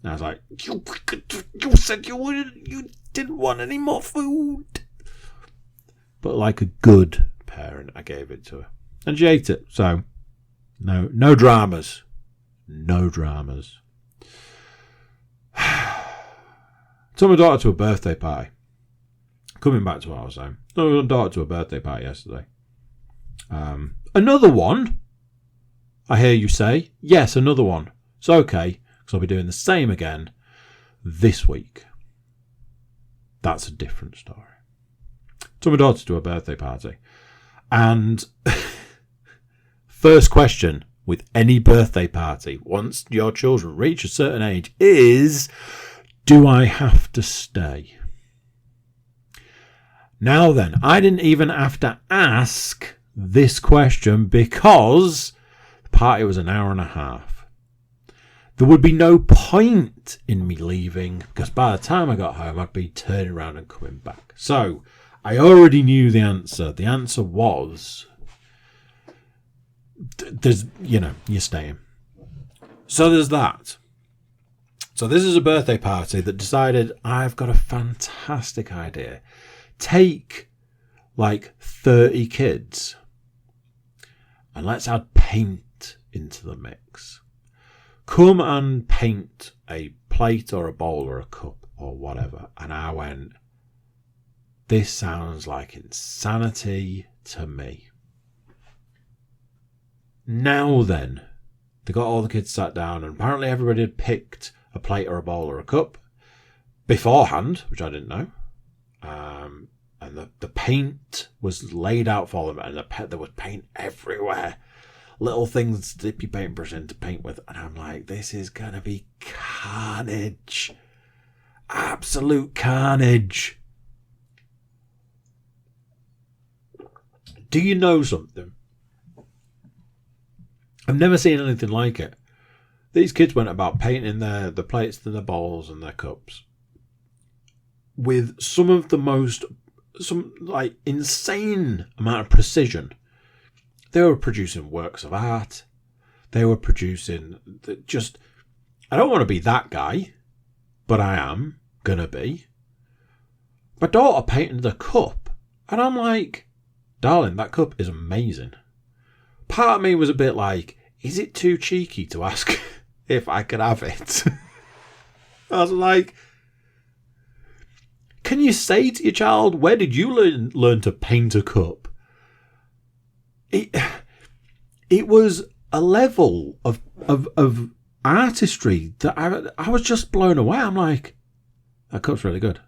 And I was like, you said you didn't want any more food. But like a good parent, I gave it to her. And she ate it. So, no dramas. No dramas. Took my daughter to a birthday party. Coming back to what I was saying. Took my daughter to a birthday party yesterday. Another one? I hear you say, yes, another one. It's okay, because I'll be doing the same again this week. That's a different story. Took my daughter to a birthday party. And first question with any birthday party, once your children reach a certain age, is, Do I have to stay? Now then, I didn't even have to ask this question because the party was an hour and a half. There would be no point in me leaving because by the time I got home, I'd be turning around and coming back. So I already knew the answer. The answer was, you're staying. So there's that. So this is a birthday party that decided I've got a fantastic idea. Take like 30 kids and let's add paint into the mix. Come and paint a plate or a bowl or a cup or whatever. And I went, this sounds like insanity to me. Now then, they got all the kids sat down and apparently everybody had picked a plate or a bowl or a cup beforehand, which I didn't know. And the paint was laid out for them, and there was paint everywhere. Little things to dip your paintbrush in to paint with. And I'm like, this is going to be carnage. Absolute carnage. Do you know something? I've never seen anything like it. These kids went about painting the plates and their bowls and their cups with some insane amount of precision. They were producing works of art. They were producing I don't want to be that guy, but I am gonna be. My daughter painted the cup, and I'm like, darling, that cup is amazing. Part of me was a bit like, is it too cheeky to ask if I could have it? I was like, can you say to your child, where did you learn to paint a cup? It was a level of artistry that I was just blown away. I'm like, that cup's really good.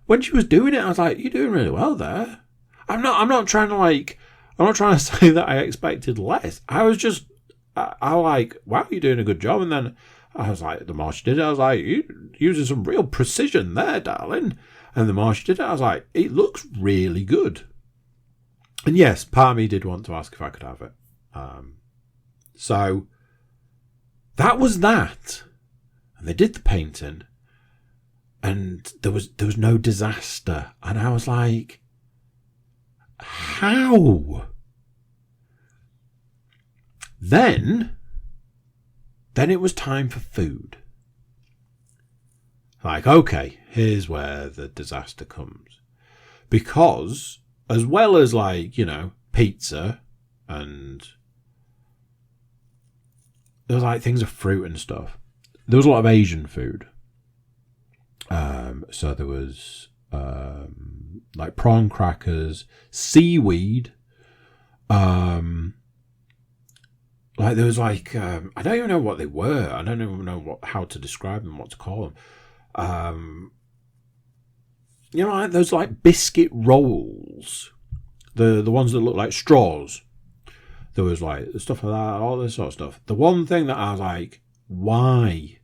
When she was doing it, I was like, you're doing really well there. I'm not trying to say that I expected less. I was like, wow, you're doing a good job. And then I was like, the more she did it, I was like, you're using some real precision there, darling. And the more she did it, I was like, it looks really good. And yes, part of me did want to ask if I could have it. So that was that. And they did the painting. And there was no disaster. And I was like, how? Then it was time for food. Like, okay, here's where the disaster comes. Because as well as pizza and there was things of fruit and stuff, there was a lot of Asian food. So there was prawn crackers, seaweed. There was I don't even know what they were. I don't even know how to describe them, what to call them. Those biscuit rolls, the ones that look like straws. There was stuff like that, all this sort of stuff. The one thing that I was like, why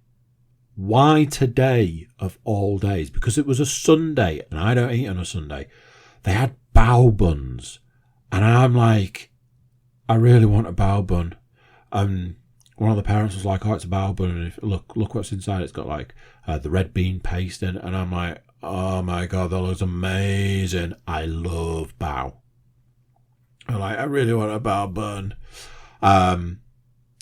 today of all days? Because it was a Sunday and I don't eat on a Sunday. They had bao buns and I'm like, I really want a bao bun. One of the parents was like, oh, it's a bao bun, and look what's inside. It's got the red bean paste in, and I'm like, oh my god, that looks amazing. I love bao. I'm like, I really want a bao bun.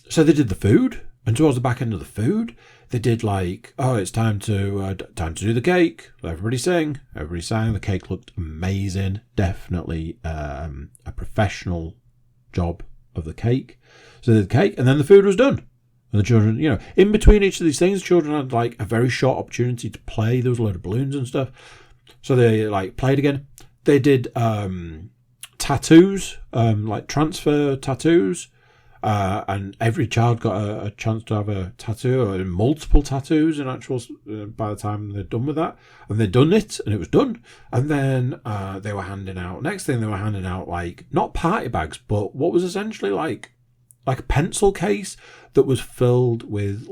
So they did the food, and towards the back end of the food, they did it's time to do the cake. Everybody sing. Everybody sang. The cake looked amazing. Definitely a professional job of the cake. So they did the cake, and then the food was done. And the children, in between each of these things, the children had a very short opportunity to play. There was a load of balloons and stuff. So they played again. They did tattoos, transfer tattoos. And every child got a chance to have a tattoo or multiple tattoos in actual by the time they're done with that. And they'd done it and it was done. And then they were handing out, next thing they were handing out not party bags, but what was essentially like a pencil case that was filled with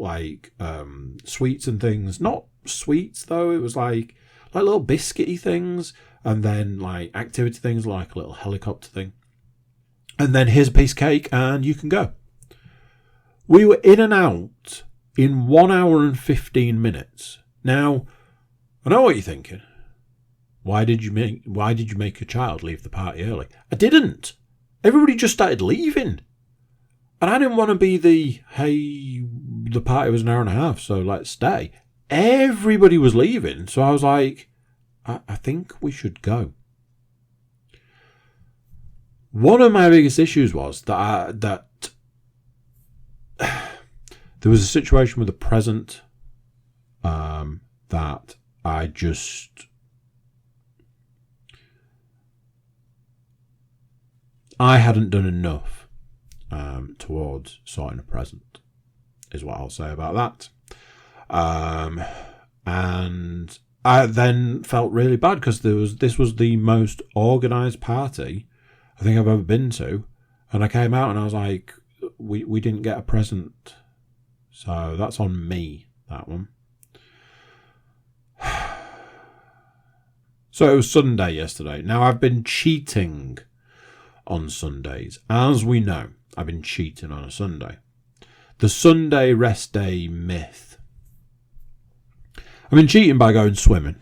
sweets and things, not sweets though. It was like little biscuity things, and then like activity things like a little helicopter thing. And then here's a piece of cake and you can go. We were in and out in 1 hour and 15 minutes. Now, I know what you're thinking. Why did you make a child leave the party early? I didn't. Everybody just started leaving. And I didn't want to be the party was an hour and a half, so let's stay. Everybody was leaving, so I was like, I think we should go. One of my biggest issues was that there was a situation with a present that I hadn't done enough towards sorting a present, is what I'll say about that. And I then felt really bad because this was the most organised party I think I've ever been to, and I came out and I was like, we didn't get a present, so that's on me, that one. So it was Sunday yesterday. Now I've been cheating on Sundays. As we know, I've been cheating on a Sunday. The Sunday rest day myth. I've been cheating by going swimming.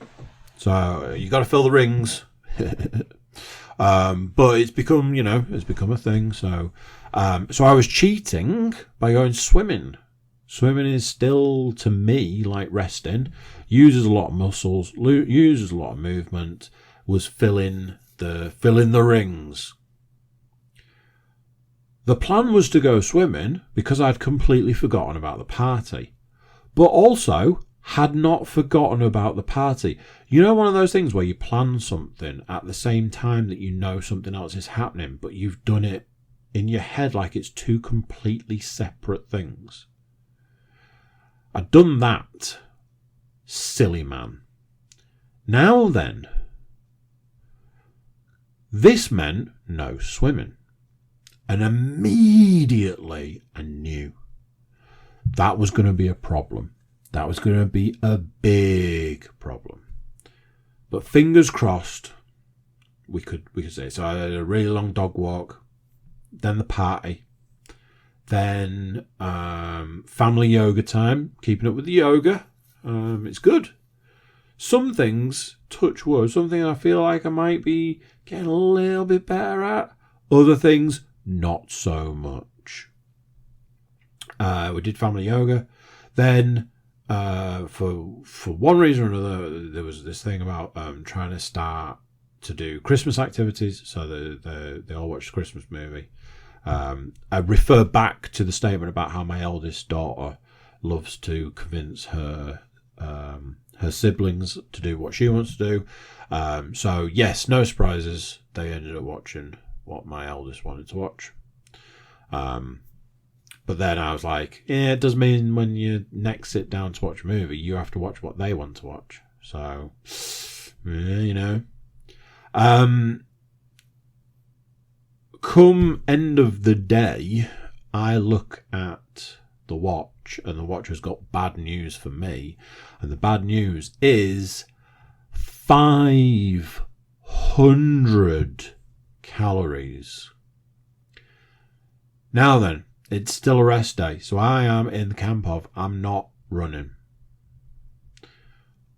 So you got to fill the rings. But it's become a thing. So I was cheating by going swimming. Swimming is still, to me, like resting. Uses a lot of muscles, uses a lot of movement. Was filling the rings. The plan was to go swimming because I'd completely forgotten about the party, but also had not forgotten about the party. You know, one of those things where you plan something at the same time that you know something else is happening, but you've done it in your head like it's two completely separate things. I'd done that. Silly man. Now then, this meant no swimming. And immediately I knew that was going to be a problem. That was going to be a big problem. But fingers crossed, we could say. So I had a really long dog walk, then the party, then family yoga time, keeping up with the yoga. It's good. Some things, touch wood, something I feel like I might be getting a little bit better at. Other things, not so much. We did family yoga. Then, for one reason or another, there was this thing about trying to start to do Christmas activities. So they all watched the Christmas movie. I refer back to the statement about how my eldest daughter loves to convince her siblings to do what she wants to do. So yes, no surprises. They ended up watching what my eldest wanted to watch. But then I was like, yeah, it does mean when you next sit down to watch a movie, you have to watch what they want to watch. So, yeah, come end of the day, I look at the watch, and the watch has got bad news for me. And the bad news is 500 calories. Now then, it's still a rest day, so I am in the camp of I'm not running.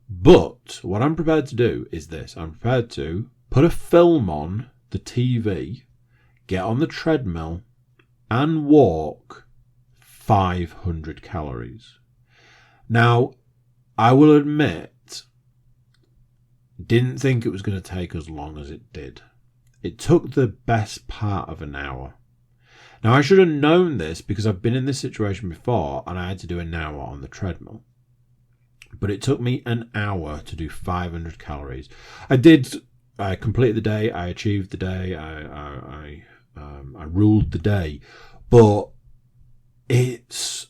But what I'm prepared to do is this. I'm prepared to put a film on the TV, get on the treadmill, and walk 500 calories. Now, I will admit, didn't think it was going to take as long as it did. It took the best part of an hour. Now, I should have known this because I've been in this situation before and I had to do an hour on the treadmill. But it took me an hour to do 500 calories. I completed the day, I achieved the day, I ruled the day. But it's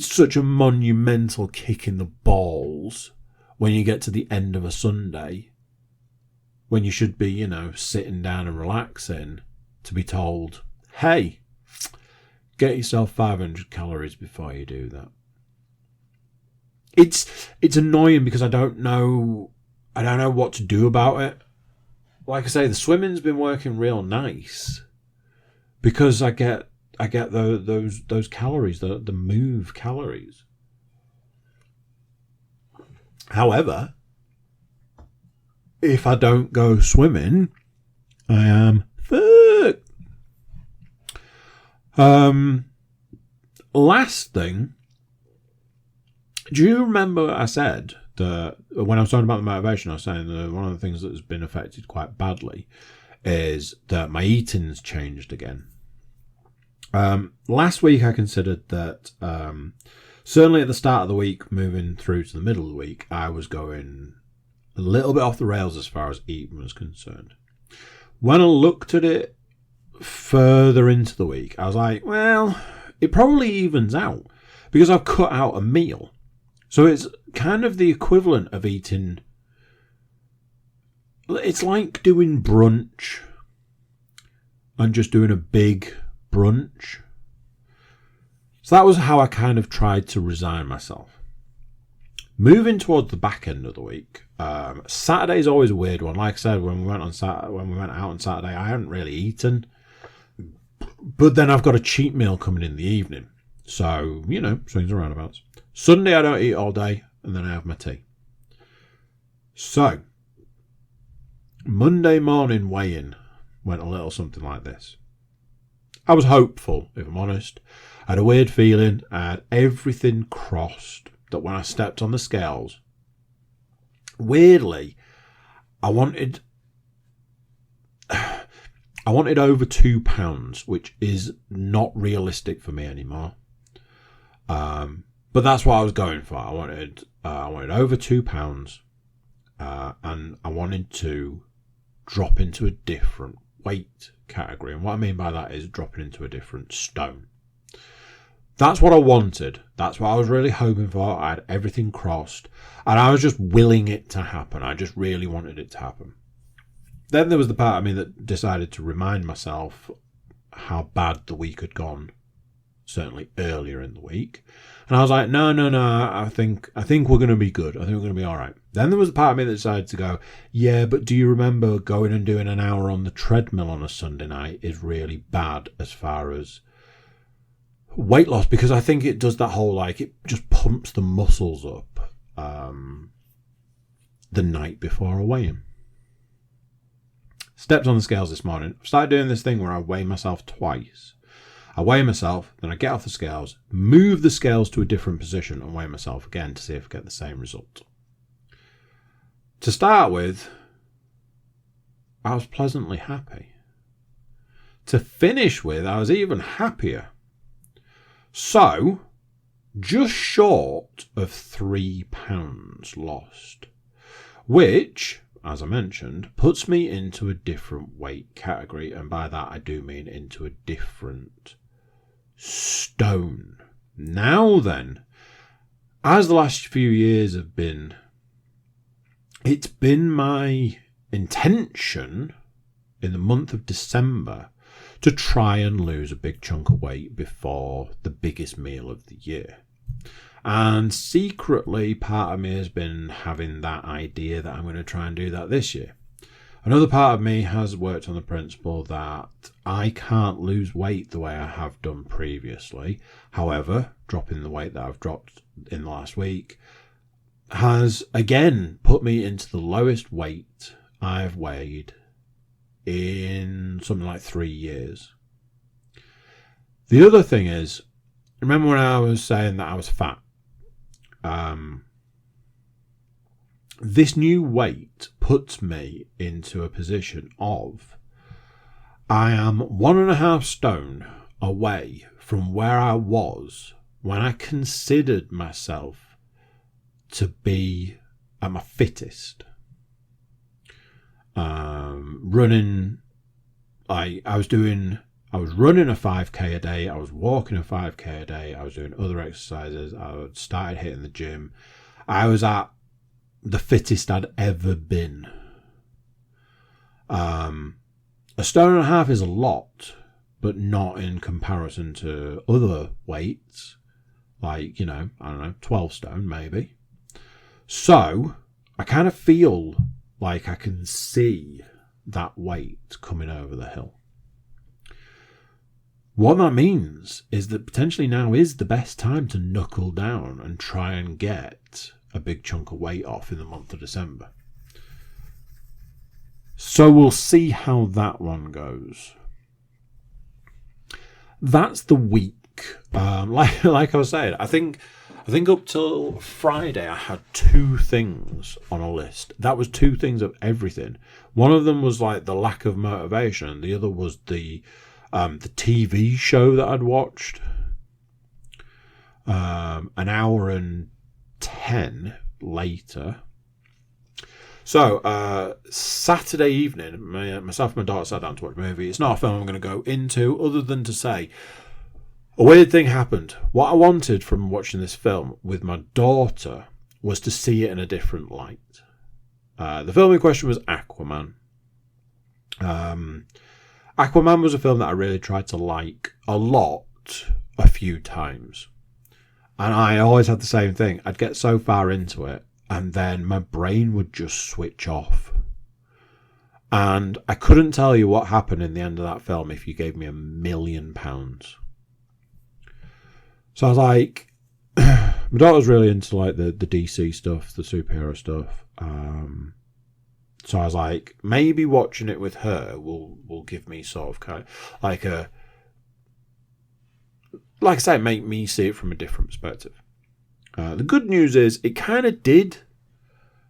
such a monumental kick in the balls when you get to the end of a Sunday, when you should be, sitting down and relaxing, to be told, hey, get yourself 500 calories before you do that. it's annoying because I don't know what to do about it. Like I say, the swimming's been working real nice because I get those calories, the move calories. However, if I don't go swimming, I am fucked. Last thing, do you remember I said that when I was talking about the motivation, I was saying that one of the things that has been affected quite badly is that my eating's changed again. Last week I considered that certainly at the start of the week, moving through to the middle of the week, I was going a little bit off the rails as far as eating was concerned. When I looked at it further into the week, I was like, well, it probably evens out because I've cut out a meal. So it's kind of the equivalent of eating. It's like doing brunch and just doing a big brunch. So that was how I kind of tried to resign myself. Moving towards the back end of the week, Saturday is always a weird one. Like I said, when we went out on Saturday, I hadn't really eaten, but then I've got a cheat meal coming in the evening. So, swings and roundabouts. Sunday I don't eat all day, and then I have my tea. So, Monday morning weigh-in went a little something like this. I was hopeful, if I'm honest. I had a weird feeling. I had everything crossed that when I stepped on the scales, weirdly, I wanted over 2 pounds, which is not realistic for me anymore. But that's what I was going for. I wanted over 2 pounds, and I wanted to drop into a different weight category. And what I mean by that is dropping into a different stone. That's what I wanted. That's what I was really hoping for. I had everything crossed, and I was just willing it to happen. I just really wanted it to happen. Then there was the part of me that decided to remind myself how bad the week had gone, certainly earlier in the week. And I was like, no, I think we're going to be good. I think we're going to be all right. Then there was a part of me that decided to go, yeah, but do you remember going and doing an hour on the treadmill on a Sunday night is really bad as far as weight loss, because I think it does that whole, it just pumps the muscles up the night before a weigh-in. Stepped on the scales this morning. Started doing this thing where I weigh myself twice. I weigh myself, then I get off the scales, move the scales to a different position and weigh myself again to see if I get the same result. To start with, I was pleasantly happy. To finish with, I was even happier. So, just short of 3 pounds lost, which, as I mentioned, puts me into a different weight category, and by that I do mean into a different stone. Now then, as the last few years have been, it's been my intention in the month of December to try and lose a big chunk of weight before the biggest meal of the year. And secretly, part of me has been having that idea that I'm going to try and do that this year. Another part of me has worked on the principle that I can't lose weight the way I have done previously. However, dropping the weight that I've dropped in the last week has again put me into the lowest weight I've weighed in something like 3 years. The other thing is, remember when I was saying that I was fat? This new weight puts me into a position of I am 1.5 stone away from where I was when I considered myself to be at my fittest. Running, I was running a 5k a day, I was walking a 5k a day, I was doing other exercises, I started hitting the gym. I was at the fittest I'd ever been. 1.5 stone is a lot, but not in comparison to other weights, like, I don't know, 12 stone maybe. So I kind of feel like I can see that weight coming over the hill. What that means is that potentially now is the best time to knuckle down and try and get a big chunk of weight off in the month of December. So we'll see how that one goes. That's the week. Like I was saying, I think up till Friday I had 2 things on a list. That was 2 things of everything. One of them was like the lack of motivation. The other was the TV show that I'd watched. An hour and 10 later. So, Saturday evening, myself and my daughter sat down to watch a movie. It's not a film I'm going to go into, other than to say, a weird thing happened. What I wanted from watching this film with my daughter was to see it in a different light. The film in question was Aquaman. Aquaman was a film that I really tried to like a lot, a few times. And I always had the same thing. I'd get so far into it, and then my brain would just switch off. And I couldn't tell you what happened in the end of that film if you gave me £1 million. So I was like, my daughter's really into like the DC stuff, the superhero stuff. So I was like, maybe watching it with her will give me sort of kind of like I say, make me see it from a different perspective. The good news is it kind of did.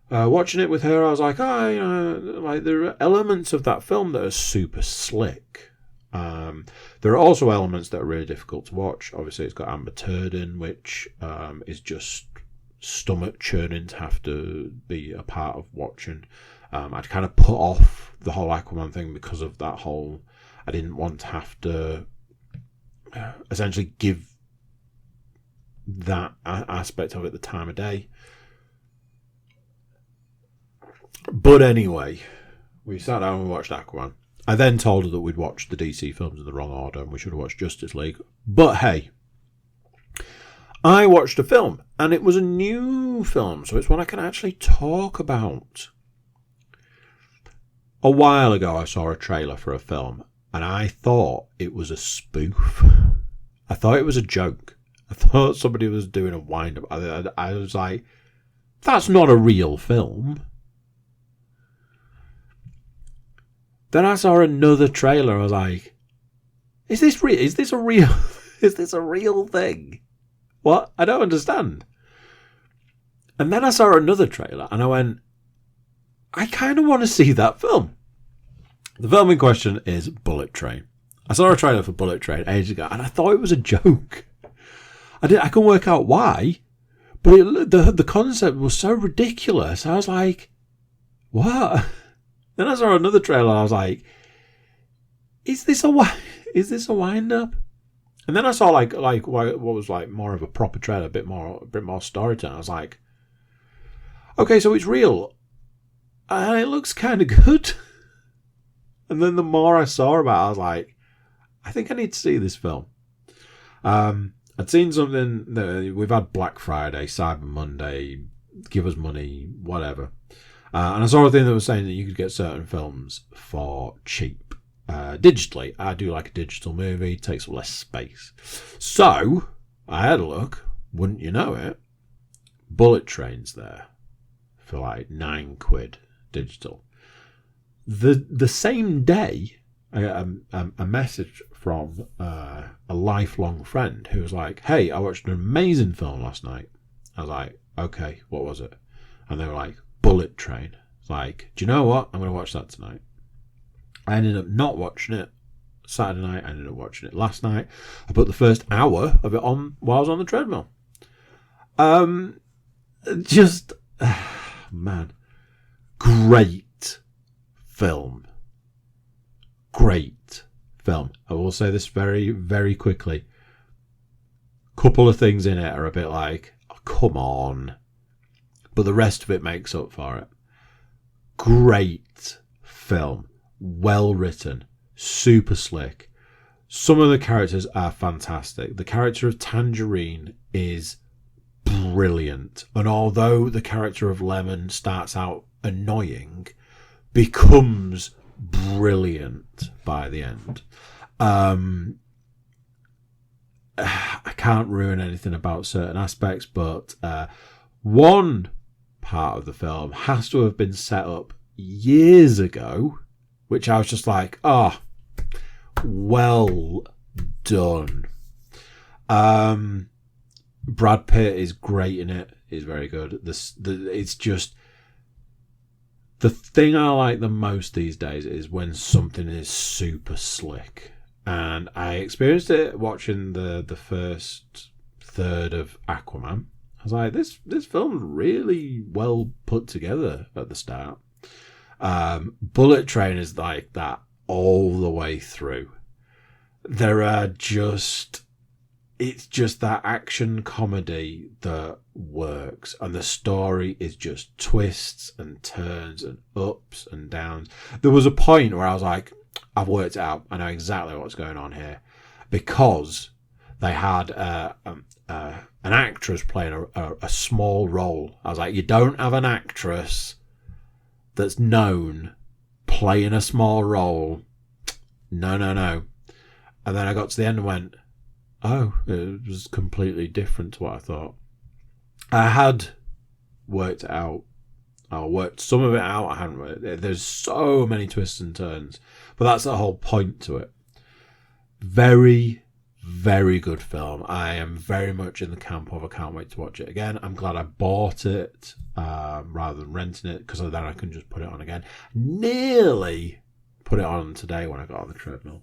Watching it with her, I was like, like there are elements of that film that are super slick. There are also elements that are really difficult to watch. Obviously, it's got Amber Turd in, which is just stomach churning to have to be a part of watching. I'd kind of put off the whole Aquaman thing because of that whole. I didn't want to have to essentially give that aspect of it the time of day. But anyway, we sat down and watched Aquaman. I then told her that we'd watched the DC films in the wrong order and we should have watched Justice League. But hey, I watched a film and it was a new film, so it's one I can actually talk about. A while ago I saw a trailer for a film and I thought it was a spoof. I thought it was a joke. I thought somebody was doing a wind-up. I was like, that's not a real film. Then I saw another trailer. I was like, is this real? Is this a real? Is this a real thing? What? I don't understand. And then I saw another trailer and I went, I kind of want to see that film. The film in question is Bullet Train. I saw a trailer for Bullet Train ages ago and I thought it was a joke. I couldn't work out why, but the concept was so ridiculous. I was like, what? Then I saw another trailer and I was like, is this a wind up? And then I saw like what was like more of a proper trailer, a bit more storytelling. I was like, okay, so it's real. And it looks kind of good. And then the more I saw about it, I was like, I think I need to see this film. I'd seen something that we've had Black Friday, Cyber Monday, give us money, whatever. And I saw a thing that was saying that you could get certain films for cheap. Digitally. I do like a digital movie, takes less space. So, I had a look, wouldn't you know it, Bullet Train's there for like £9 digital. The same day, I got a message from a lifelong friend who was like, hey, I watched an amazing film last night. I was like, okay, what was it? And they were like, Bullet Train. It's like, do you know what? I'm going to watch that tonight. I ended up not watching it Saturday night. I ended up watching it last night. I put the first hour of it on while I was on the treadmill. Man, great film. Great film. I will say this very, very quickly. Couple of things in it are a bit like, oh, come on. But the rest of it makes up for it. Great film. Well written. Super slick. Some of the characters are fantastic. The character of Tangerine is brilliant. And although the character of Lemon starts out annoying, becomes brilliant by the end. I can't ruin anything about certain aspects, but one part of the film has to have been set up years ago, which I was just like, oh, well done. Brad Pitt is great in it. He's very good. It's just the thing I like the most these days is when something is super slick. And I experienced it watching the first third of Aquaman. I was like, this film's really well put together at the start. Bullet Train is like that all the way through. It's just that action comedy that works, and the story is just twists and turns and ups and downs. There was a point where I was like, I've worked it out. I know exactly what's going on here, because they had an actress playing a small role. I was like, you don't have an actress that's known playing a small role. No. And then I got to the end and went, oh, it was completely different to what I thought. I had worked it out. I worked some of it out. I hadn't worked it. There's so many twists and turns, but that's the whole point to it. Very, very good film. I am very much in the camp of I can't wait to watch it again. I'm glad I bought it rather than renting it, because then I can just put it on again. Nearly put it on today when I got on the treadmill.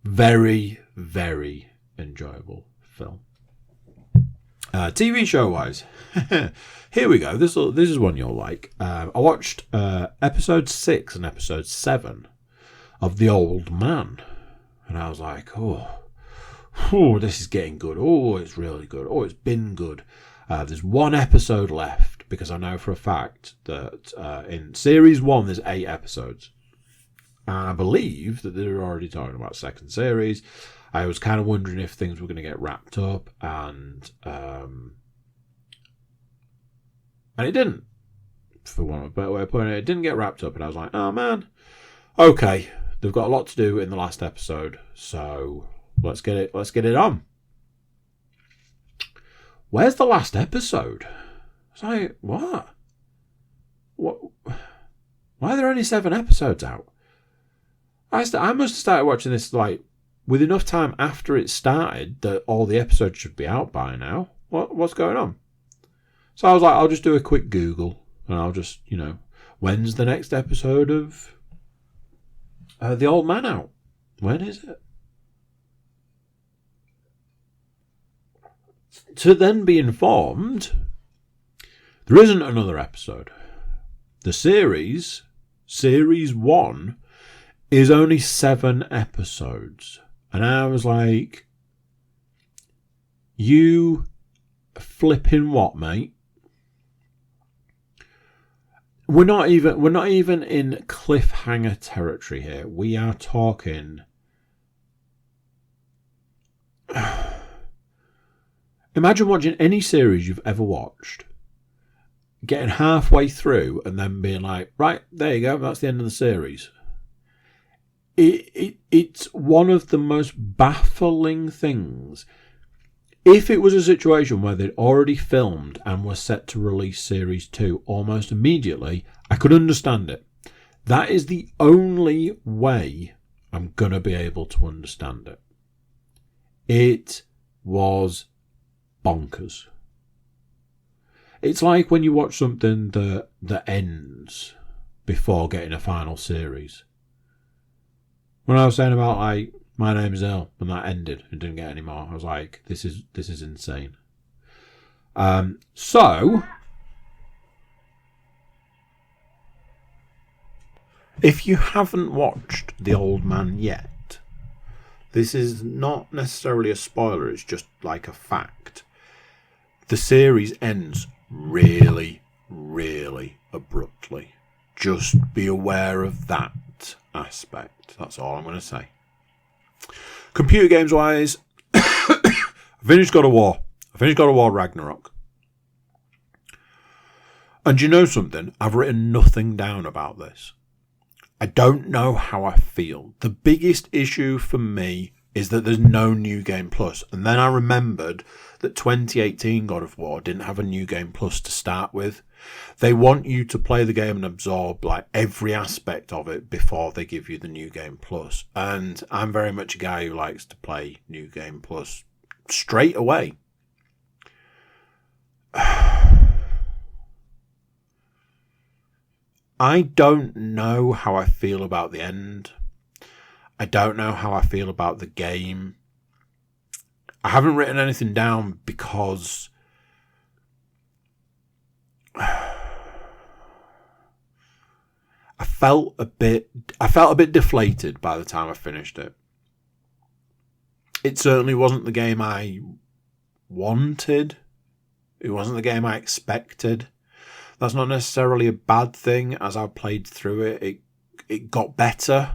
Very, very enjoyable film. TV show wise, here we go. This is one you'll like. I watched episode 6 and episode 7 of The Old Man, and I was like, oh, this is getting good. Oh, it's really good. Oh, it's been good. There's one episode left, because I know for a fact that in series 1 there's 8 episodes. And I believe that they were already talking about second series. I was kind of wondering if things were going to get wrapped up, and it didn't. For one of a better way of putting it, it didn't get wrapped up, and I was like, oh man, okay, they've got a lot to do in the last episode, so let's get it on. Where's the last episode? I was like, what? Why are there only 7 episodes out? I must have started watching this like with enough time after it started that all the episodes should be out by now. What's going on? So I was like, I'll just do a quick Google, and I'll just, when's the next episode of The Old Man out? When is it? To then be informed, there isn't another episode. The series 1, is only 7 episodes. And I was like, you flipping what, mate? We're not even in cliffhanger territory here. We are talking imagine watching any series you've ever watched, getting halfway through and then being like, right, there you go, that's the end of the series. It's one of the most baffling things. If it was a situation where they'd already filmed and were set to release series 2 almost immediately, I could understand it. That is the only way I'm going to be able to understand it. It was bonkers. It's like when you watch something that ends before getting a final series. When I was saying about like My Name Is Earl, and that ended and didn't get any more, I was like, this is insane. So if you haven't watched The Old Man yet, this is not necessarily a spoiler, it's just like a fact. The series ends really, really abruptly. Just be aware of that aspect. That's all I'm going to say. Computer games wise, I finished God of War. I finished God of War Ragnarok. And you know something? I've written nothing down about this. I don't know how I feel. The biggest issue for me is that there's no New Game Plus. And then I remembered that 2018 God of War didn't have a New Game Plus to start with. They want you to play the game and absorb like every aspect of it before they give you the New Game Plus. And I'm very much a guy who likes to play New Game Plus straight away. I don't know how I feel about the end. I don't know how I feel about the game. I haven't written anything down because I felt a bit deflated by the time I finished it. It certainly wasn't the game I wanted. It wasn't the game I expected. That's not necessarily a bad thing. As I played through it, it got better.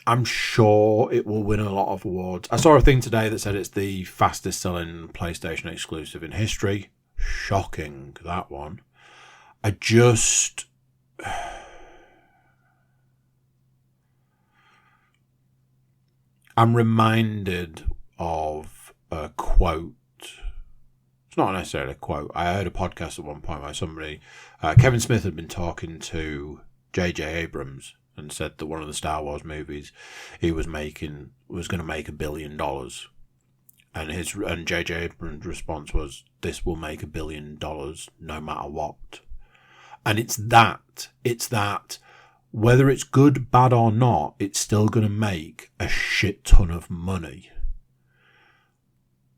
I'm sure it will win a lot of awards. I saw a thing today that said it's the fastest selling PlayStation exclusive in history. Shocking, that one. I'm reminded of a quote. It's not necessarily a quote. I heard a podcast at one point where somebody, Kevin Smith, had been talking to J.J. Abrams and said that one of the Star Wars movies he was making was going to make $1 billion. And J.J. Abrams' response was, "This will make $1 billion no matter what." And it's that. Whether it's good, bad or not, it's still going to make a shit ton of money.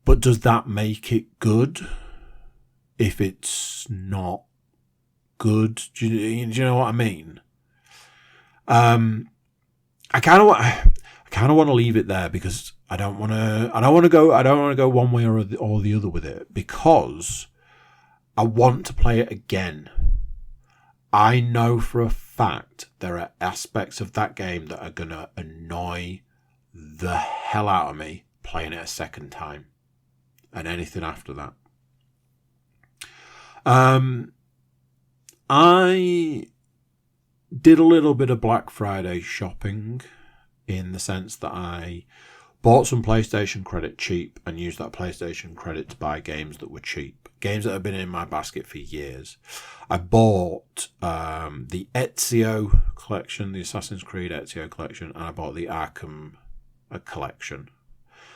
But does that make it good if it's not good? Do you know what I mean? I kind of want to leave it there because I don't want to go one way or the other with it, because I want to play it again. I know for a fact there are aspects of that game that are going to annoy the hell out of me playing it a second time. And anything after that. I did a little bit of Black Friday shopping, in the sense that I bought some PlayStation credit cheap and used that PlayStation credit to buy games that were cheap. Games that have been in my basket for years. I bought the Ezio collection, the Assassin's Creed Ezio collection, and I bought the Arkham collection.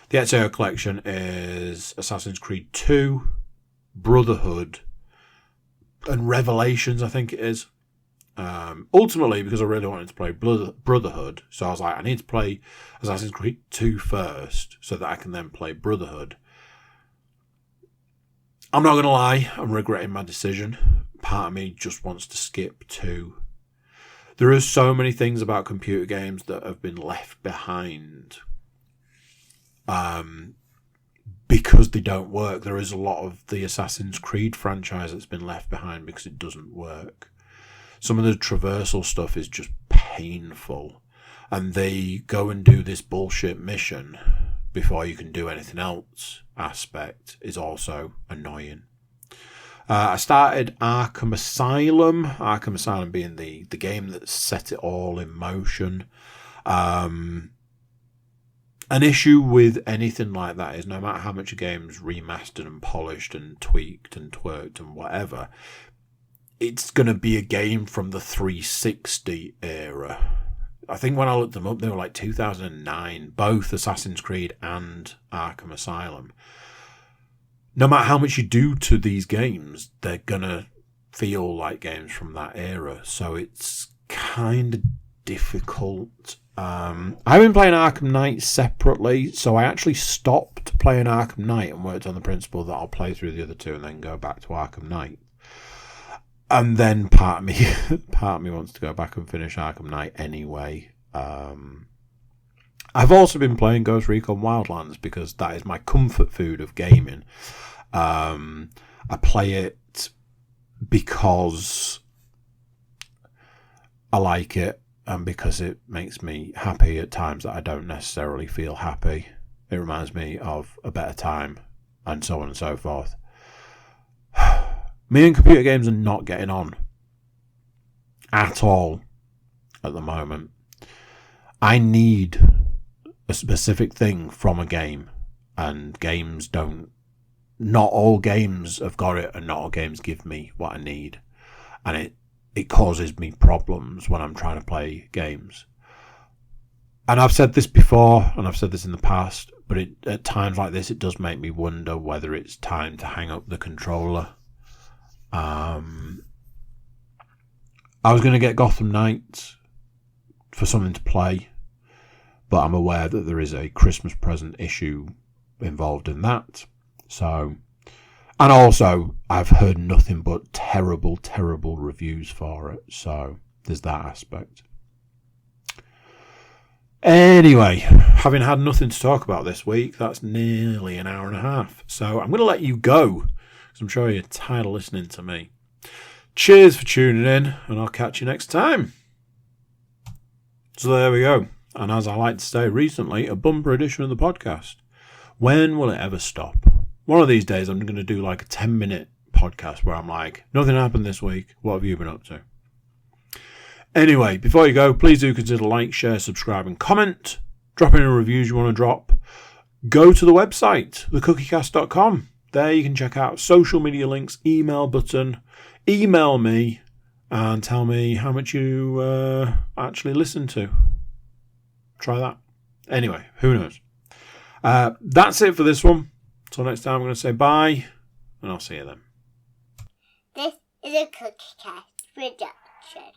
The Ezio collection is Assassin's Creed 2, Brotherhood, and Revelations, I think it is. Ultimately, because I really wanted to play Brotherhood, so I was like, I need to play Assassin's Creed 2 first, so that I can then play Brotherhood. I'm not going to lie, I'm regretting my decision. Part of me just wants to skip 2. There are so many things about computer games that have been left behind. Because they don't work. There is a lot of the Assassin's Creed franchise that's been left behind because it doesn't work. Some of the traversal stuff is just painful, and they go and do this bullshit mission before you can do anything else aspect is also annoying. I started Arkham Asylum being the game that set it all in motion. An issue with anything like that is no matter how much a game's remastered and polished and tweaked and twerked and whatever, it's going to be a game from the 360 era. I think when I looked them up, they were like 2009, both Assassin's Creed and Arkham Asylum. No matter how much you do to these games, they're going to feel like games from that era. So it's kind of difficult. I've been playing Arkham Knight separately, so I actually stopped playing Arkham Knight and worked on the principle that I'll play through the other two and then go back to Arkham Knight. And then part of me wants to go back and finish Arkham Knight anyway. I've also been playing Ghost Recon Wildlands because that is my comfort food of gaming. I play it because I like it, and because it makes me happy at times that I don't necessarily feel happy. It reminds me of a better time, and so on and so forth. Me and computer games are not getting on at all at the moment. I need a specific thing from a game, and games don't. Not all games have got it, and not all games give me what I need, and it causes me problems when I'm trying to play games. And I've said this before, and I've said this in the past, but at times like this, it does make me wonder whether it's time to hang up the controller. I was going to get Gotham Knights for something to play, but I'm aware that there is a Christmas present issue involved in that. So, and also, I've heard nothing but terrible, terrible reviews for it. So, there's that aspect. Anyway, having had nothing to talk about this week, that's nearly an hour and a half. So, I'm going to let you go, because I'm sure you're tired of listening to me. Cheers for tuning in, and I'll catch you next time. So there we go. And as I like to say recently, a bumper edition of the podcast. When will it ever stop? One of these days I'm going to do like a 10-minute podcast where I'm like, nothing happened this week. What have you been up to? Anyway, before you go, please do consider like, share, subscribe and comment. Drop in any reviews you want to drop. Go to the website, thecookiecast.com. There you can check out social media links, email button, email me and tell me how much you actually listen to. Try that. Anyway, who knows? That's it for this one. Till next time, I'm going to say bye, and I'll see you then. This is a Cookie Cast production.